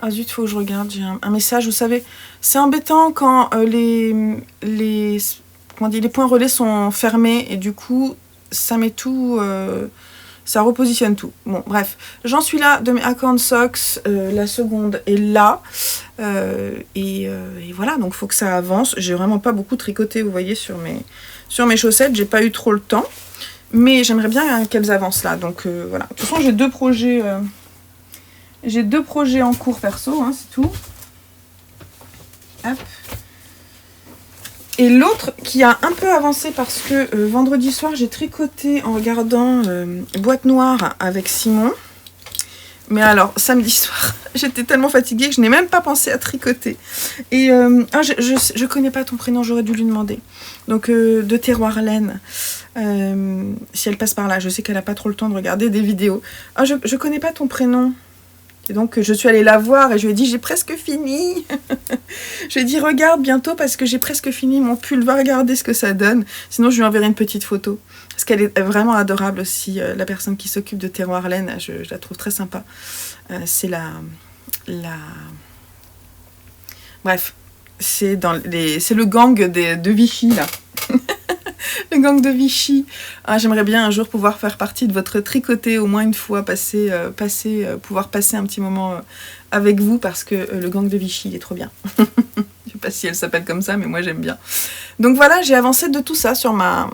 Ah zut, faut que je regarde, j'ai un message, vous savez, c'est embêtant quand les points relais sont fermés et du coup, ça met tout, ça repositionne tout. Bon, bref, j'en suis là de mes Acorn Socks, la seconde est là, et voilà, donc il faut que ça avance. J'ai vraiment pas beaucoup tricoté, vous voyez, sur mes chaussettes, j'ai pas eu trop le temps, mais j'aimerais bien qu'elles avancent là, donc voilà. De toute façon, j'ai 2 projets... J'ai 2 projets en cours perso, hein, c'est tout. Hop. Et l'autre qui a un peu avancé parce que vendredi soir, j'ai tricoté en regardant Boîte Noire avec Simon. Mais alors, samedi soir, j'étais tellement fatiguée que je n'ai même pas pensé à tricoter. Et je connais pas ton prénom, j'aurais dû lui demander. Donc, de Terroir Laine, si elle passe par là, je sais qu'elle n'a pas trop le temps de regarder des vidéos. Ah, je connais pas ton prénom. Et donc je suis allée la voir et je lui ai dit j'ai presque fini. Je lui ai dit regarde bientôt parce que j'ai presque fini mon pull, va regarder ce que ça donne. Sinon je lui enverrai une petite photo. Parce qu'elle est vraiment adorable aussi, la personne qui s'occupe de Terroir Laine, je la trouve très sympa. C'est Bref, c'est le gang de Vichy là. Le gang de Vichy. Ah, j'aimerais bien un jour pouvoir faire partie de votre tricoté, au moins une fois, pouvoir passer un petit moment avec vous, parce que le gang de Vichy, il est trop bien. Je sais pas si elle s'appelle comme ça, mais moi j'aime bien. Donc voilà, j'ai avancé de tout ça sur ma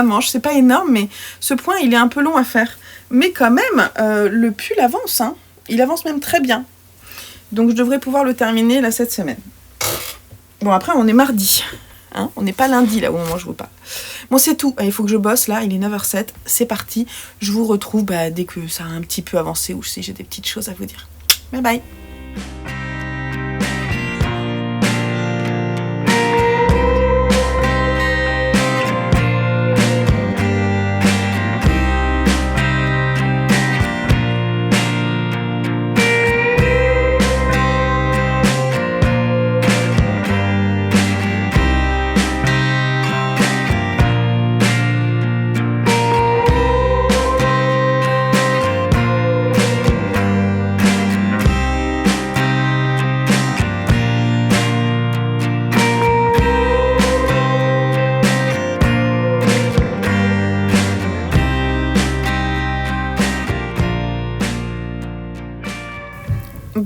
manche. C'est pas énorme, mais ce point, il est un peu long à faire. Mais quand même, le pull avance. Hein. Il avance même très bien. Donc je devrais pouvoir le terminer là cette semaine. Bon, après, on est mardi. Hein, on n'est pas lundi là où on mange repas. Bon, c'est tout. Il faut que je bosse là. Il est 9h07. C'est parti. Je vous retrouve dès que ça a un petit peu avancé ou si j'ai des petites choses à vous dire. Bye bye.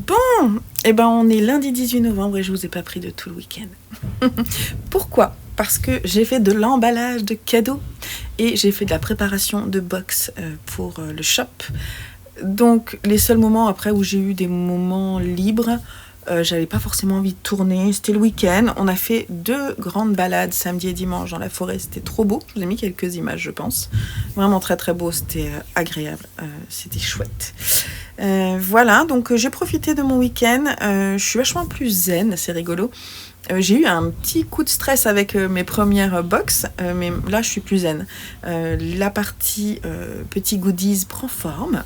Bon, eh ben on est lundi 18 novembre et je vous ai pas pris de tout le week-end. Pourquoi ? Parce que j'ai fait de l'emballage de cadeaux et j'ai fait de la préparation de box pour le shop. Donc les seuls moments après où j'ai eu des moments libres, j'avais pas forcément envie de tourner, c'était le week-end. On a fait 2 grandes balades samedi et dimanche dans la forêt, c'était trop beau. Je vous ai mis quelques images je pense. Vraiment très très beau, c'était agréable, c'était chouette. Voilà, donc j'ai profité de mon week-end, je suis vachement plus zen, c'est rigolo. J'ai eu un petit coup de stress avec mes premières box, mais là je suis plus zen. La partie petit goodies prend forme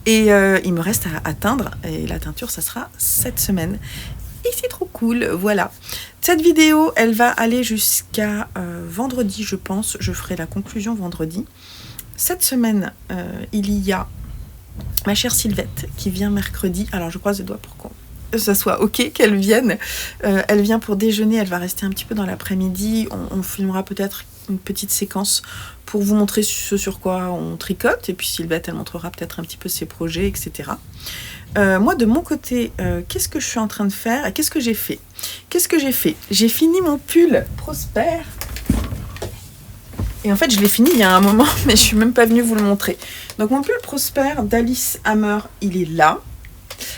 et il me reste à atteindre et la teinture ça sera cette semaine. Et c'est trop cool, voilà. Cette vidéo elle va aller jusqu'à vendredi je pense, je ferai la conclusion vendredi. Cette semaine il y a ma chère Sylvette qui vient mercredi, alors je croise les doigts pour que ça soit ok qu'elle vienne. Elle vient pour déjeuner, elle va rester un petit peu dans l'après-midi, on filmera peut-être une petite séquence pour vous montrer ce sur quoi on tricote, et puis Sylvette elle montrera peut-être un petit peu ses projets, etc. Moi de mon côté, qu'est-ce que je suis en train de faire et qu'est-ce que j'ai fait ? J'ai fini mon pull Prosper. Et en fait, je l'ai fini il y a un moment, mais je suis même pas venue vous le montrer. Donc mon pull Prosper d'Alice Hammer, il est là.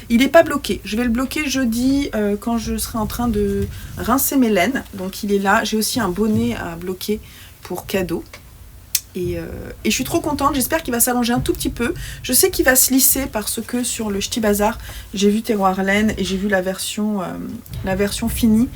Il n'est pas bloqué. Je vais le bloquer jeudi quand je serai en train de rincer mes laines. Donc il est là. J'ai aussi un bonnet à bloquer pour cadeau. Et je suis trop contente. J'espère qu'il va s'allonger un tout petit peu. Je sais qu'il va se lisser parce que sur le Ch'ti Bazar, j'ai vu Terroir Laine et j'ai vu la version finie.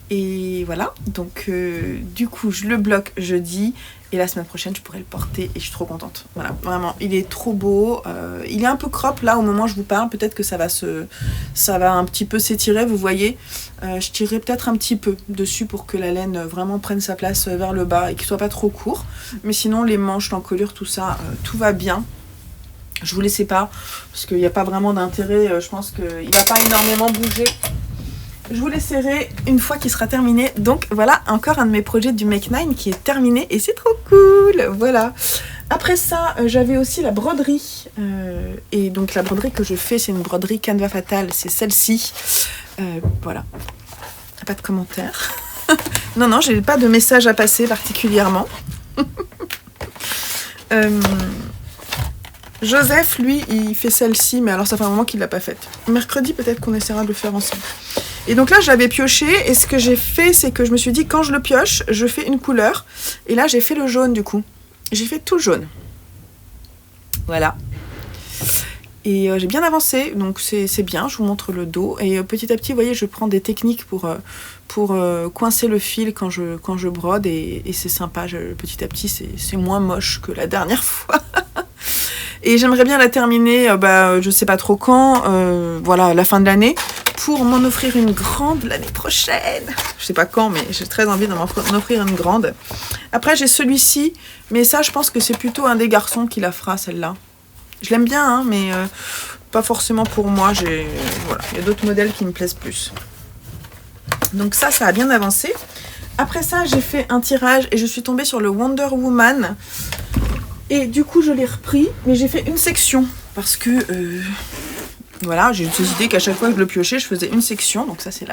Et voilà, donc du coup je le bloque jeudi et la semaine prochaine je pourrai le porter et je suis trop contente. Voilà, vraiment, il est trop beau. Il est un peu crop là au moment où je vous parle, peut-être que ça va un petit peu s'étirer, vous voyez. Je tirerai peut-être un petit peu dessus pour que la laine vraiment prenne sa place vers le bas et qu'il soit pas trop court. Mais sinon les manches, l'encolure, tout ça, tout va bien. Je vous laissais pas parce qu'il n'y a pas vraiment d'intérêt, je pense qu'il va pas énormément bouger. Je vous laisserai une fois qu'il sera terminé. Donc voilà, encore un de mes projets du Make 9 qui est terminé et c'est trop cool. Voilà. Après ça, j'avais aussi la broderie. Et donc la broderie que je fais, c'est une broderie Canva Fatal. C'est celle-ci. Voilà. Pas de commentaires. Non, j'ai pas de message à passer particulièrement. Joseph, lui, il fait celle-ci, mais alors ça fait un moment qu'il l'a pas faite. Mercredi, peut-être qu'on essaiera de le faire ensemble. Et donc là, j'avais pioché, et ce que j'ai fait, c'est que je me suis dit, quand je le pioche, je fais une couleur. Et là, j'ai fait le jaune, du coup. J'ai fait tout jaune. Voilà. Et j'ai bien avancé, donc c'est bien, je vous montre le dos. Et petit à petit, vous voyez, je prends des techniques pour coincer le fil quand je brode, et c'est sympa, petit à petit, c'est moins moche que la dernière fois. Et j'aimerais bien la terminer, je sais pas trop quand, voilà, à la fin de l'année, pour m'en offrir une grande l'année prochaine. Je sais pas quand, mais j'ai très envie d'en offrir une grande. Après, j'ai celui-ci, mais ça, je pense que c'est plutôt un des garçons qui la fera, celle-là. Je l'aime bien, hein, mais pas forcément pour moi. Voilà, il y a d'autres modèles qui me plaisent plus. Donc ça a bien avancé. Après ça, j'ai fait un tirage et je suis tombée sur le Wonder Woman. Et du coup, je l'ai repris, mais j'ai fait une section parce que voilà, j'ai décidé qu'à chaque fois que je le piochais, je faisais une section. Donc ça, c'est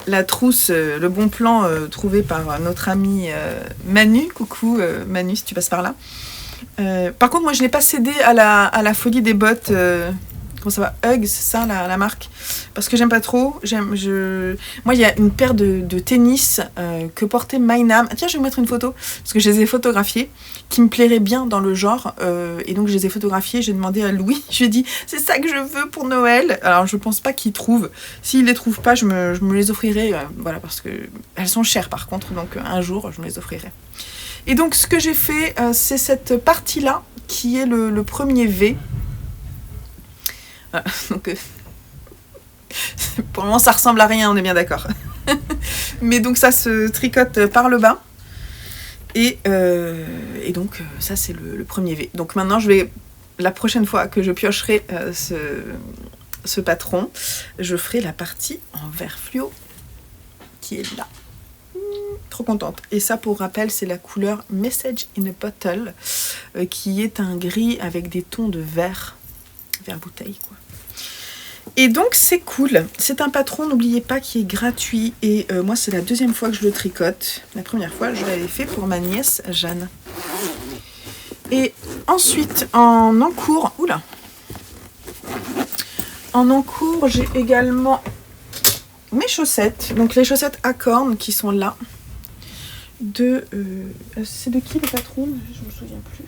la trousse, le bon plan trouvé par notre amie Manu. Coucou Manu, si tu passes par là. Par contre, moi, je n'ai pas cédé à la folie des bottes. Comment ça va, Hugs, c'est ça la marque, parce que j'aime pas trop. Moi, il y a une paire de tennis que portait Mynam. Tiens, je vais vous mettre une photo parce que je les ai photographiées, qui me plairait bien dans le genre, et donc je les ai photographiées. J'ai demandé à Louis, je lui ai dit c'est ça que je veux pour Noël. Alors je pense pas qu'il trouve. S'il les trouve pas, je me les offrirai, voilà, parce que elles sont chères par contre, donc un jour je me les offrirai. Et donc ce que j'ai fait, c'est cette partie là qui est le premier V. Voilà, donc pour le moment ça ressemble à rien, on est bien d'accord. Mais donc ça se tricote par le bas. Et donc ça c'est le premier V. Donc maintenant la prochaine fois que je piocherai ce patron, je ferai la partie en vert fluo qui est là. Trop contente. Et ça, pour rappel, c'est la couleur Message in a Bottle, qui est un gris avec des tons de vert bouteille, quoi. Et donc c'est cool, c'est un patron, n'oubliez pas, qui est gratuit. Et moi c'est la deuxième fois que je le tricote. La première fois je l'avais fait pour ma nièce Jeanne. Et ensuite en encours, en encours j'ai également mes chaussettes. Donc les chaussettes à cornes qui sont là. C'est de qui le patron? Je me souviens plus.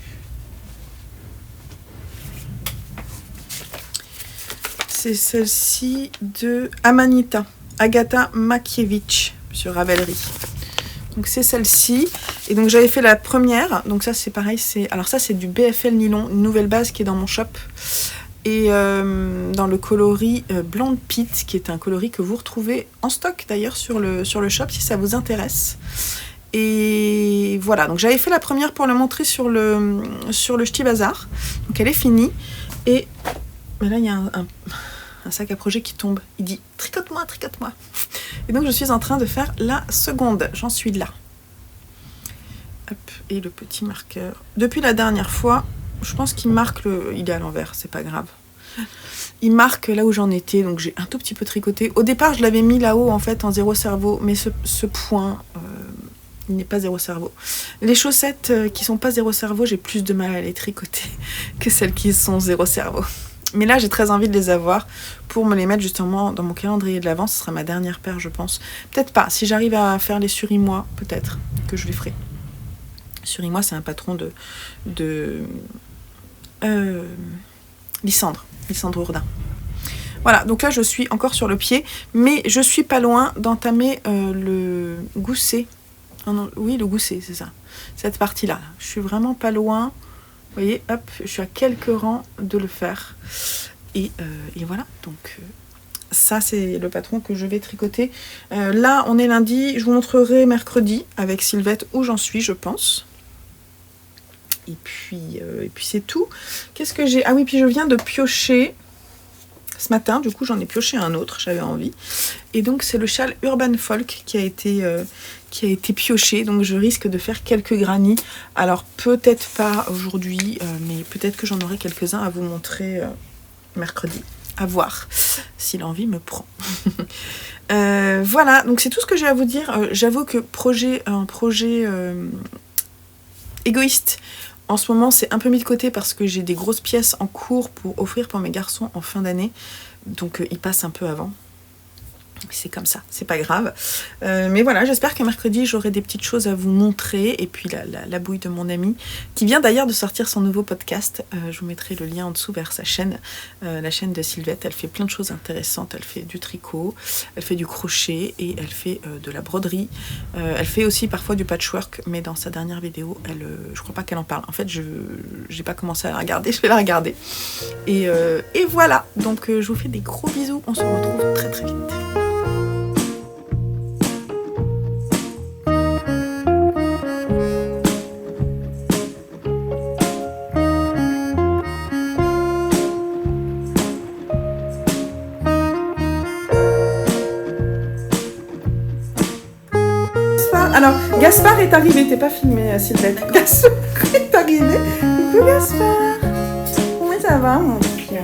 C'est celle-ci de Amanita, Agata Makiewicz sur Ravelry. Donc c'est celle-ci. Et donc j'avais fait la première. Donc ça c'est pareil. Alors ça c'est du BFL nylon, une nouvelle base qui est dans mon shop. Et dans le coloris Blonde Pit, qui est un coloris que vous retrouvez en stock d'ailleurs sur le shop si ça vous intéresse. Et voilà, donc j'avais fait la première pour la montrer sur le Ch'ti Bazar. Donc elle est finie. Et mais là il y a un sac à projet qui tombe. Il dit tricote-moi, tricote-moi. Et donc je suis en train de faire la seconde. J'en suis là. Hop, et le petit marqueur. Depuis la dernière fois, je pense qu'il marque il est à l'envers, c'est pas grave. Il marque là où j'en étais, donc j'ai un tout petit peu tricoté. Au départ, je l'avais mis là-haut en fait en 0 cerveau, mais ce point, il n'est pas 0 cerveau. Les chaussettes qui sont pas 0 cerveau, j'ai plus de mal à les tricoter que celles qui sont 0 cerveau. Mais là, j'ai très envie de les avoir pour me les mettre justement dans mon calendrier de l'Avent. Ce sera ma dernière paire, je pense. Peut-être pas. Si j'arrive à faire les surimois, peut-être que je les ferai. Surimois, c'est un patron de Lysandre Ourdin. Voilà, donc là, je suis encore sur le pied, mais je suis pas loin d'entamer le gousset. Oh non, oui, le gousset, c'est ça. Cette partie-là. Je suis vraiment pas loin. Vous voyez, hop, je suis à quelques rangs de le faire. Et voilà, donc ça c'est le patron que je vais tricoter. Là, on est lundi, je vous montrerai mercredi avec Sylvette où j'en suis, je pense. Et puis c'est tout. Qu'est-ce que j'ai? Ah oui, puis je viens de piocher ce matin, du coup j'en ai pioché un autre, j'avais envie. Et donc c'est le châle Urban Folk qui a été pioché, donc je risque de faire quelques granits. Alors peut-être pas aujourd'hui, mais peut-être que j'en aurai quelques-uns à vous montrer mercredi. À voir si l'envie me prend. Voilà, donc c'est tout ce que j'ai à vous dire. J'avoue que un projet égoïste, en ce moment c'est un peu mis de côté parce que j'ai des grosses pièces en cours pour offrir pour mes garçons en fin d'année. Donc ils passent un peu avant. C'est comme ça, c'est pas grave. Mais voilà, j'espère que mercredi, j'aurai des petites choses à vous montrer. Et puis la bouille de mon ami, qui vient d'ailleurs de sortir son nouveau podcast. Je vous mettrai le lien en dessous vers sa chaîne, la chaîne de Sylvette. Elle fait plein de choses intéressantes. Elle fait du tricot, elle fait du crochet et elle fait de la broderie. Elle fait aussi parfois du patchwork, mais dans sa dernière vidéo, je crois pas qu'elle en parle. En fait, j'ai pas commencé à la regarder, je vais la regarder. Et voilà, donc je vous fais des gros bisous. On se retrouve très très vite. Alors, Gaspard est arrivé, t'es pas filmé, Sylvette. Gaspard est arrivé. Coucou Gaspard. Comment ça va, mon chien?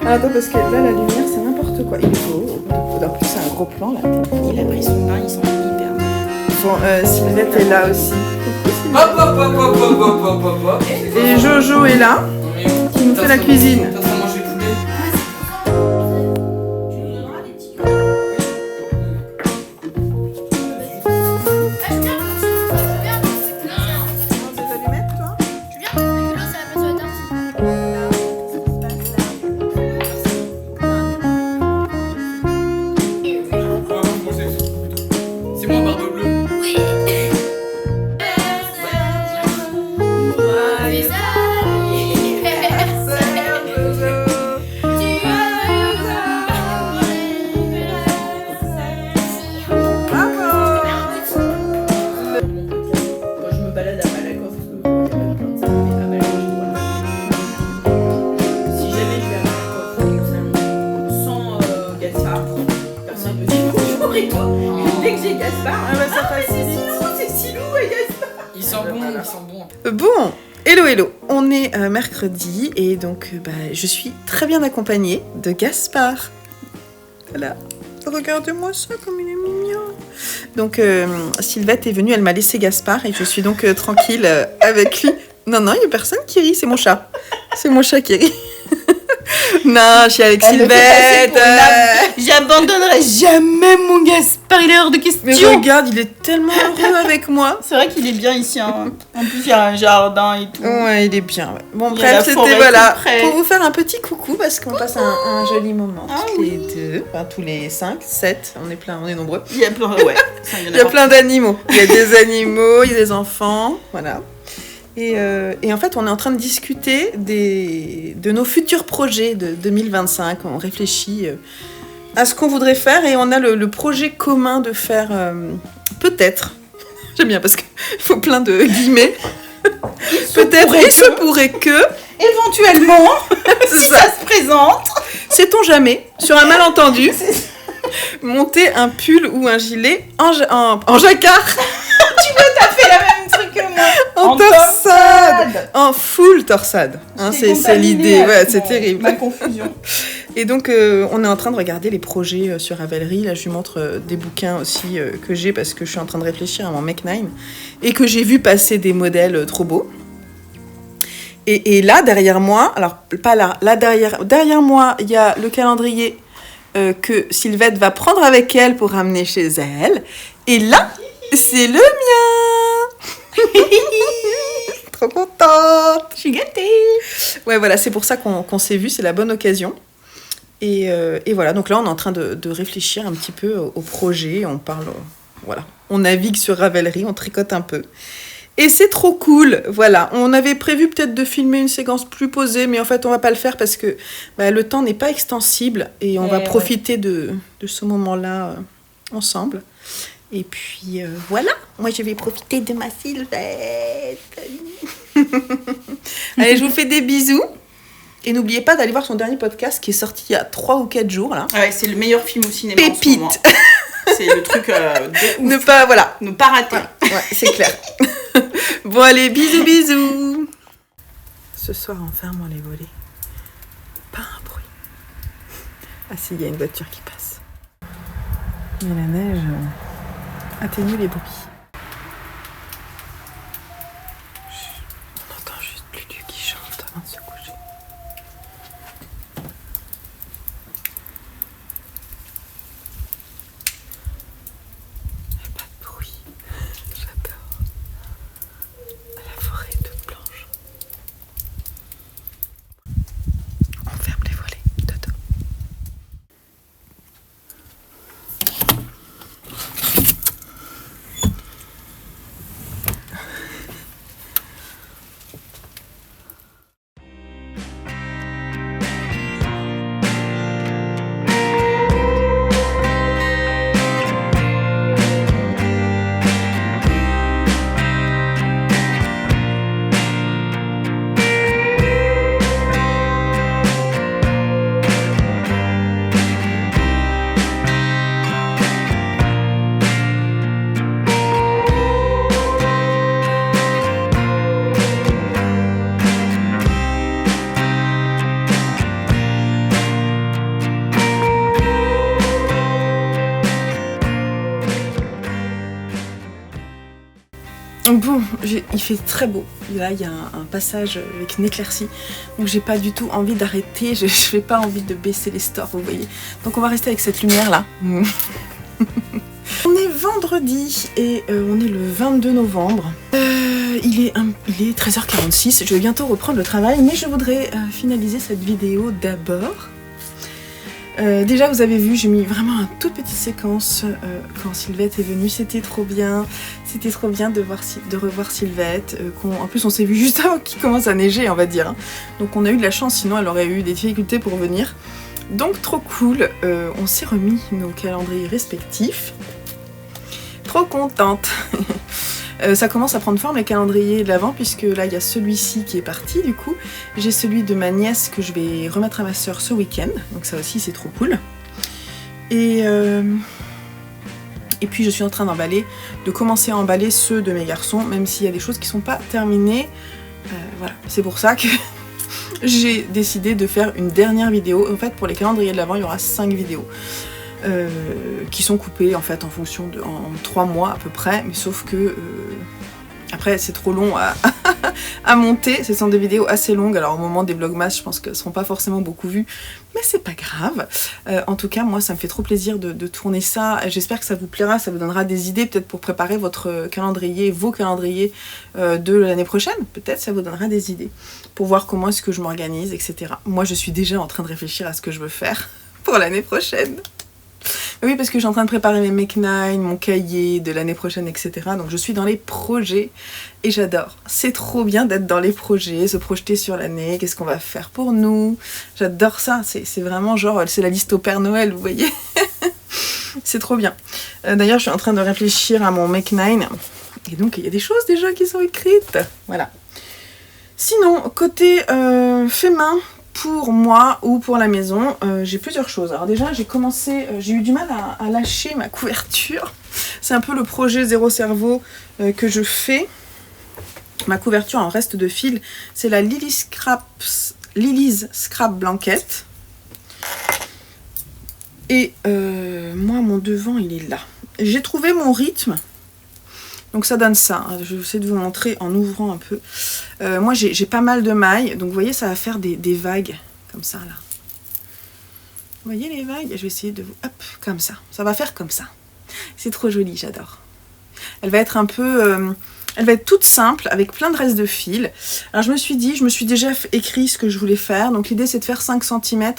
Alors, attends, parce que là, la lumière, c'est n'importe quoi. Il est beau. En plus, c'est un gros plan, là. Il a pris son bain, ils sont hyper bien. Bon, Sylvette est là aussi. Hop, hop, hop, hop, hop, hop, hop, hop, hop. Et Jojo est là, qui nous fait la cuisine. T'as trop mangé poulet? C'est moi, barbe bleue. Oui. Dès que j'ai Gaspard, ça c'est Silou et Gaspard. Ils sont bons, ils sont bons. Bon, hello, on est mercredi et donc je suis très bien accompagnée de Gaspard. Voilà. Regardez-moi ça comme il est mignon. Donc Sylvette est venue, elle m'a laissé Gaspard et je suis donc tranquille avec lui. Non, il n'y a personne qui rit, c'est mon chat. C'est mon chat qui rit. Non, je suis avec Sylvette. J'abandonnerai jamais mon Gaspard, il est hors de question. Mais regarde, il est tellement heureux avec moi. C'est vrai qu'il est bien ici. Hein. En plus, il y a un jardin et tout. Ouais, il est bien. Ouais. Bon, Il y a la bref, forêt c'était voilà. tout près. Pour vous faire un petit coucou parce qu'on passe un joli moment tous les deux. Enfin, tous les 5, 7. On est plein, on est nombreux. Il y a plein, ouais. Ça, Il y a plein d'animaux. Il y a des animaux, il y a des enfants. Voilà. Et en fait, on est en train de discuter de nos futurs projets de 2025. On réfléchit à ce qu'on voudrait faire et on a le projet commun de faire peut-être. J'aime bien parce qu'il faut plein de guillemets. Peut-être, il se pourrait que. Éventuellement, si ça se présente. Sait-on jamais, sur un malentendu, monter un pull ou un gilet en jacquard. T'as fait la même truc que moi. En torsade. En full torsade. Hein, c'est l'idée. Ouais, c'est terrible. Ma confusion. Et donc, on est en train de regarder les projets sur Ravelry. Là, je lui montre des bouquins aussi que j'ai parce que je suis en train de réfléchir à mon Make 9 et que j'ai vu passer des modèles trop beaux. Et là, derrière moi, alors pas là, derrière moi, il y a le calendrier que Sylvette va prendre avec elle pour ramener chez elle. Et là, c'est le mien. Trop contente. Je suis gâtée. Ouais, voilà, c'est pour ça qu'on s'est vu, c'est la bonne occasion. Et voilà, donc là, on est en train de réfléchir un petit peu au projet. On parle, voilà, on navigue sur Ravelry, on tricote un peu. Et c'est trop cool, voilà. On avait prévu peut-être de filmer une séquence plus posée, mais en fait, on va pas le faire parce que le temps n'est pas extensible et on va profiter de ce moment-là ensemble. Et puis, voilà. Moi, je vais profiter de ma Sylvette. Allez, je vous fais des bisous. Et n'oubliez pas d'aller voir son dernier podcast qui est sorti il y a 3 ou 4 jours, là. Ouais, c'est le meilleur film au cinéma Pépite. en ce moment. C'est le truc de ouf. Ne pas rater. Ouais, c'est clair. Bon, allez, bisous. Ce soir, en fermant les volets, pas un bruit. Ah si, il y a une voiture qui passe. Mais la neige atténue les bruits. On entend juste Lulu qui chante avant de se coucher. Il n'y a pas de bruit. J'adore. La forêt est toute blanche. On ferme les volets. Dodo. Bon, il fait très beau. Là, il y a un passage avec une éclaircie. Donc, j'ai pas du tout envie d'arrêter. Je n'ai pas envie de baisser les stores, vous voyez. Donc, on va rester avec cette lumière-là. On est vendredi et on est le 22 novembre. Il est 13h46. Je vais bientôt reprendre le travail, mais je voudrais finaliser cette vidéo d'abord. Déjà, vous avez vu, j'ai mis vraiment une toute petite séquence quand Sylvette est venue. C'était trop bien. C'était trop bien de revoir Sylvette. En plus, on s'est vu juste avant qu'il commence à neiger, on va dire. Hein. Donc, on a eu de la chance, sinon elle aurait eu des difficultés pour venir. Donc, trop cool. On s'est remis nos calendriers respectifs. Trop contente. Ça commence à prendre forme les calendriers de l'Avent, puisque là il y a celui-ci qui est parti du coup. J'ai celui de ma nièce que je vais remettre à ma soeur ce week-end, donc ça aussi c'est trop cool. Et puis je suis en train de commencer à emballer ceux de mes garçons, même s'il y a des choses qui sont pas terminées. Voilà, c'est pour ça que j'ai décidé de faire une dernière vidéo. En fait, pour les calendriers de l'Avent, il y aura 5 vidéos qui sont coupées en fait en fonction de en 3 mois à peu près, mais sauf que après c'est trop long à monter. Ce sont des vidéos assez longues, alors au moment des vlogmas je pense qu'elles ne seront pas forcément beaucoup vues, mais c'est pas grave. En tout cas moi ça me fait trop plaisir de tourner ça, j'espère que ça vous plaira, ça vous donnera des idées peut-être pour préparer votre calendrier, vos calendriers de l'année prochaine, peut-être ça vous donnera des idées pour voir comment est-ce que je m'organise, etc. Moi je suis déjà en train de réfléchir à ce que je veux faire pour l'année prochaine. Oui, parce que je suis en train de préparer mes Make 9, mon cahier de l'année prochaine, etc. Donc je suis dans les projets et j'adore. C'est trop bien d'être dans les projets, se projeter sur l'année, qu'est-ce qu'on va faire pour nous. J'adore ça, c'est vraiment genre, c'est la liste au Père Noël, vous voyez. C'est trop bien. D'ailleurs, je suis en train de réfléchir à mon Make 9. Et donc, il y a des choses déjà qui sont écrites. Voilà. Sinon, côté fait main, pour moi ou pour la maison, j'ai plusieurs choses. Alors déjà, j'ai eu du mal à lâcher ma couverture. C'est un peu le projet Zéro Cerveau que je fais. Ma couverture en reste de fil, c'est la Lily's Scrap Blanket. Et moi, mon devant, il est là. J'ai trouvé mon rythme. Donc ça donne ça, hein. Je vais essayer de vous montrer en ouvrant un peu. Moi j'ai pas mal de mailles, donc vous voyez ça va faire des vagues, comme ça là. Vous voyez les vagues? Je vais essayer de vous... Hop, comme ça. Ça va faire comme ça. C'est trop joli, j'adore. Elle va être un peu... elle va être toute simple, avec plein de restes de fil. Alors je me suis déjà écrit ce que je voulais faire. Donc l'idée c'est de faire 5 cm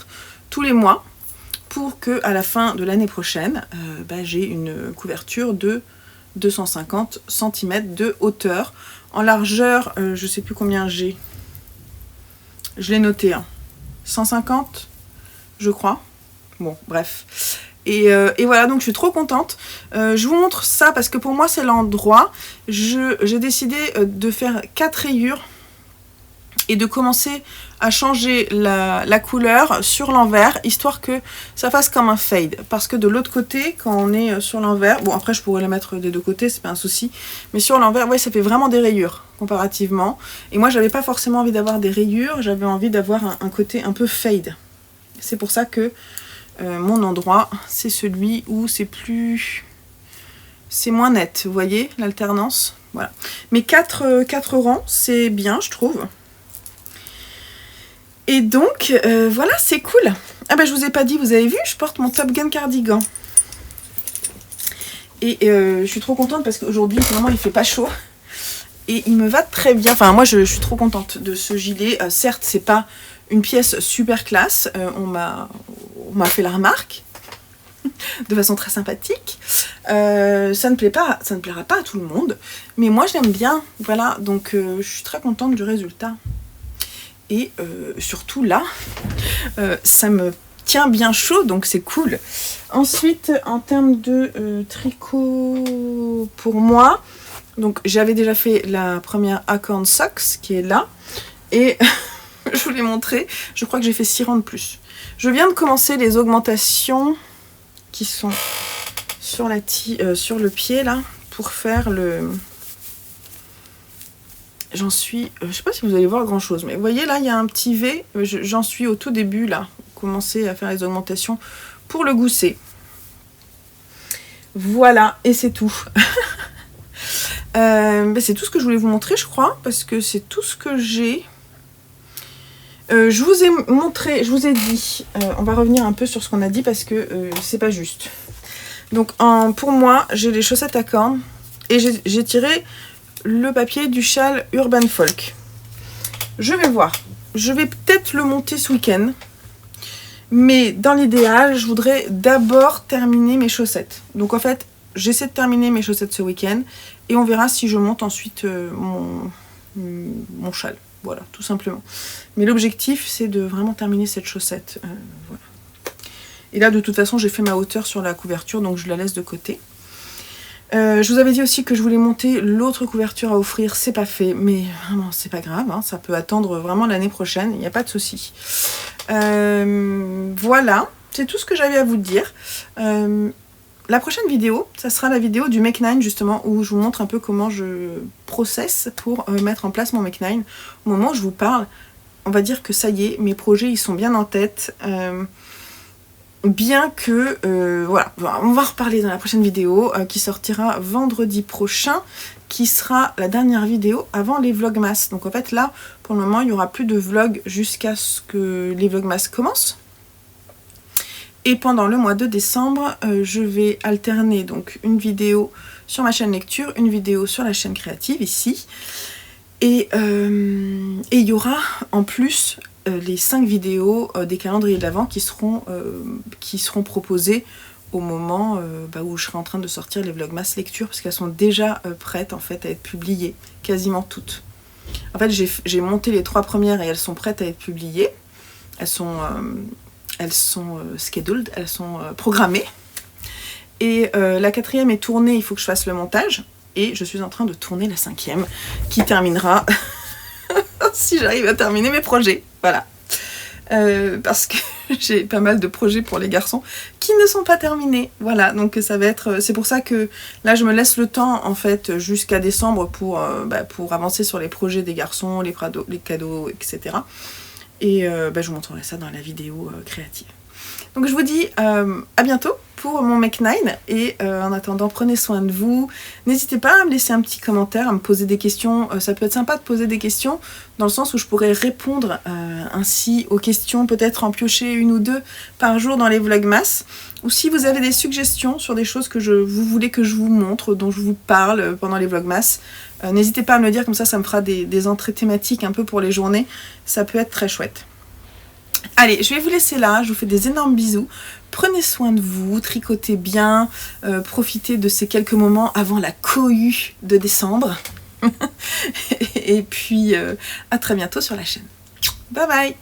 tous les mois, pour que à la fin de l'année prochaine, j'ai une couverture de 250 cm de hauteur. En largeur, je sais plus combien j'ai. Je l'ai noté, hein. 150, je crois. Bon, bref. Et voilà, donc je suis trop contente. Je vous montre ça parce que pour moi, c'est l'endroit. J'ai décidé de faire 4 rayures et de commencer à changer la couleur sur l'envers, histoire que ça fasse comme un fade. Parce que de l'autre côté, quand on est sur l'envers, bon après je pourrais les mettre des deux côtés, c'est pas un souci, mais sur l'envers, ouais, ça fait vraiment des rayures, comparativement. Et moi, j'avais pas forcément envie d'avoir des rayures, j'avais envie d'avoir un côté un peu fade. C'est pour ça que mon endroit, c'est celui où c'est moins net, vous voyez, l'alternance. Voilà. Mais 4 rangs, c'est bien, je trouve. Et donc, voilà, c'est cool. Ah bah je vous ai pas dit, vous avez vu, je porte mon Top Gun cardigan. Et je suis trop contente parce qu'aujourd'hui, finalement, il fait pas chaud. Et il me va très bien. Enfin, moi, je suis trop contente de ce gilet. Certes, c'est pas une pièce super classe. On m'a fait la remarque. De façon très sympathique. Ça ne plaira pas à tout le monde. Mais moi, j'aime bien. Voilà, donc je suis très contente du résultat. Et surtout là, ça me tient bien chaud, donc c'est cool. Ensuite, en termes de tricot pour moi, donc j'avais déjà fait la première Acorn Socks qui est là. Et je vous l'ai montré, je crois que j'ai fait 6 rangs de plus. Je viens de commencer les augmentations qui sont sur le pied là, pour faire le... J'en suis, je sais pas si vous allez voir grand chose, mais vous voyez là il y a un petit V, j'en suis au tout début là, commencer à faire les augmentations pour le gousset. Voilà, et c'est tout. C'est tout ce que je voulais vous montrer, je crois, parce que c'est tout ce que j'ai. Je vous ai montré, je vous ai dit, on va revenir un peu sur ce qu'on a dit parce que c'est pas juste. Donc pour moi, j'ai les chaussettes à cornes et j'ai tiré le papier du châle Urban Folk. Je vais voir. Je vais peut-être le monter ce week-end. Mais dans l'idéal, je voudrais d'abord terminer mes chaussettes. Donc en fait, j'essaie de terminer mes chaussettes ce week-end. Et on verra si je monte ensuite mon châle. Voilà, tout simplement. Mais l'objectif, c'est de vraiment terminer cette chaussette. Voilà. Et là, de toute façon, j'ai fait ma hauteur sur la couverture, donc je la laisse de côté. Je vous avais dit aussi que je voulais monter l'autre couverture à offrir, c'est pas fait, mais vraiment c'est pas grave, hein, ça peut attendre vraiment l'année prochaine, il n'y a pas de souci. Voilà, c'est tout ce que j'avais à vous dire. la prochaine vidéo, ça sera la vidéo du Make 9 justement, où je vous montre un peu comment je processe pour mettre en place mon Make 9. Au moment où je vous parle, on va dire que ça y est, mes projets ils sont bien en tête. Bien que, voilà, on va reparler dans la prochaine vidéo qui sortira vendredi prochain, qui sera la dernière vidéo avant les Vlogmas. Donc en fait là, pour le moment, il n'y aura plus de vlog jusqu'à ce que les Vlogmas commencent. Et pendant le mois de décembre, je vais alterner donc une vidéo sur ma chaîne lecture, une vidéo sur la chaîne créative ici. Et il y aura en plus les 5 vidéos des calendriers de l'Avent qui seront proposées au moment où je serai en train de sortir les Vlogmas lecture, parce qu'elles sont déjà prêtes en fait à être publiées, quasiment toutes. En fait j'ai monté les 3 premières et elles sont prêtes à être publiées. Elles sont scheduled, elles sont programmées. Et la 4e est tournée, il faut que je fasse le montage. Et je suis en train de tourner la 5e, qui terminera si j'arrive à terminer mes projets. Voilà. Parce que j'ai pas mal de projets pour les garçons qui ne sont pas terminés. Voilà, donc ça va être... C'est pour ça que là, je me laisse le temps, en fait, jusqu'à décembre pour avancer sur les projets des garçons, les cadeaux, etc. Et je vous montrerai ça dans la vidéo créative. Donc je vous dis à bientôt pour mon Make 9 et en attendant prenez soin de vous. N'hésitez pas à me laisser un petit commentaire, à me poser des questions. Ça peut être sympa de poser des questions dans le sens où je pourrais répondre ainsi aux questions, peut-être en piocher 1 ou 2 par jour dans les Vlogmas. Ou si vous avez des suggestions sur des choses que vous voulez que je vous montre, dont je vous parle pendant les Vlogmas, n'hésitez pas à me le dire, comme ça me fera des entrées thématiques un peu pour les journées. Ça peut être très chouette. Allez, je vais vous laisser là, je vous fais des énormes bisous. Prenez soin de vous, tricotez bien, profitez de ces quelques moments avant la cohue de décembre. Et puis, à très bientôt sur la chaîne. Bye bye!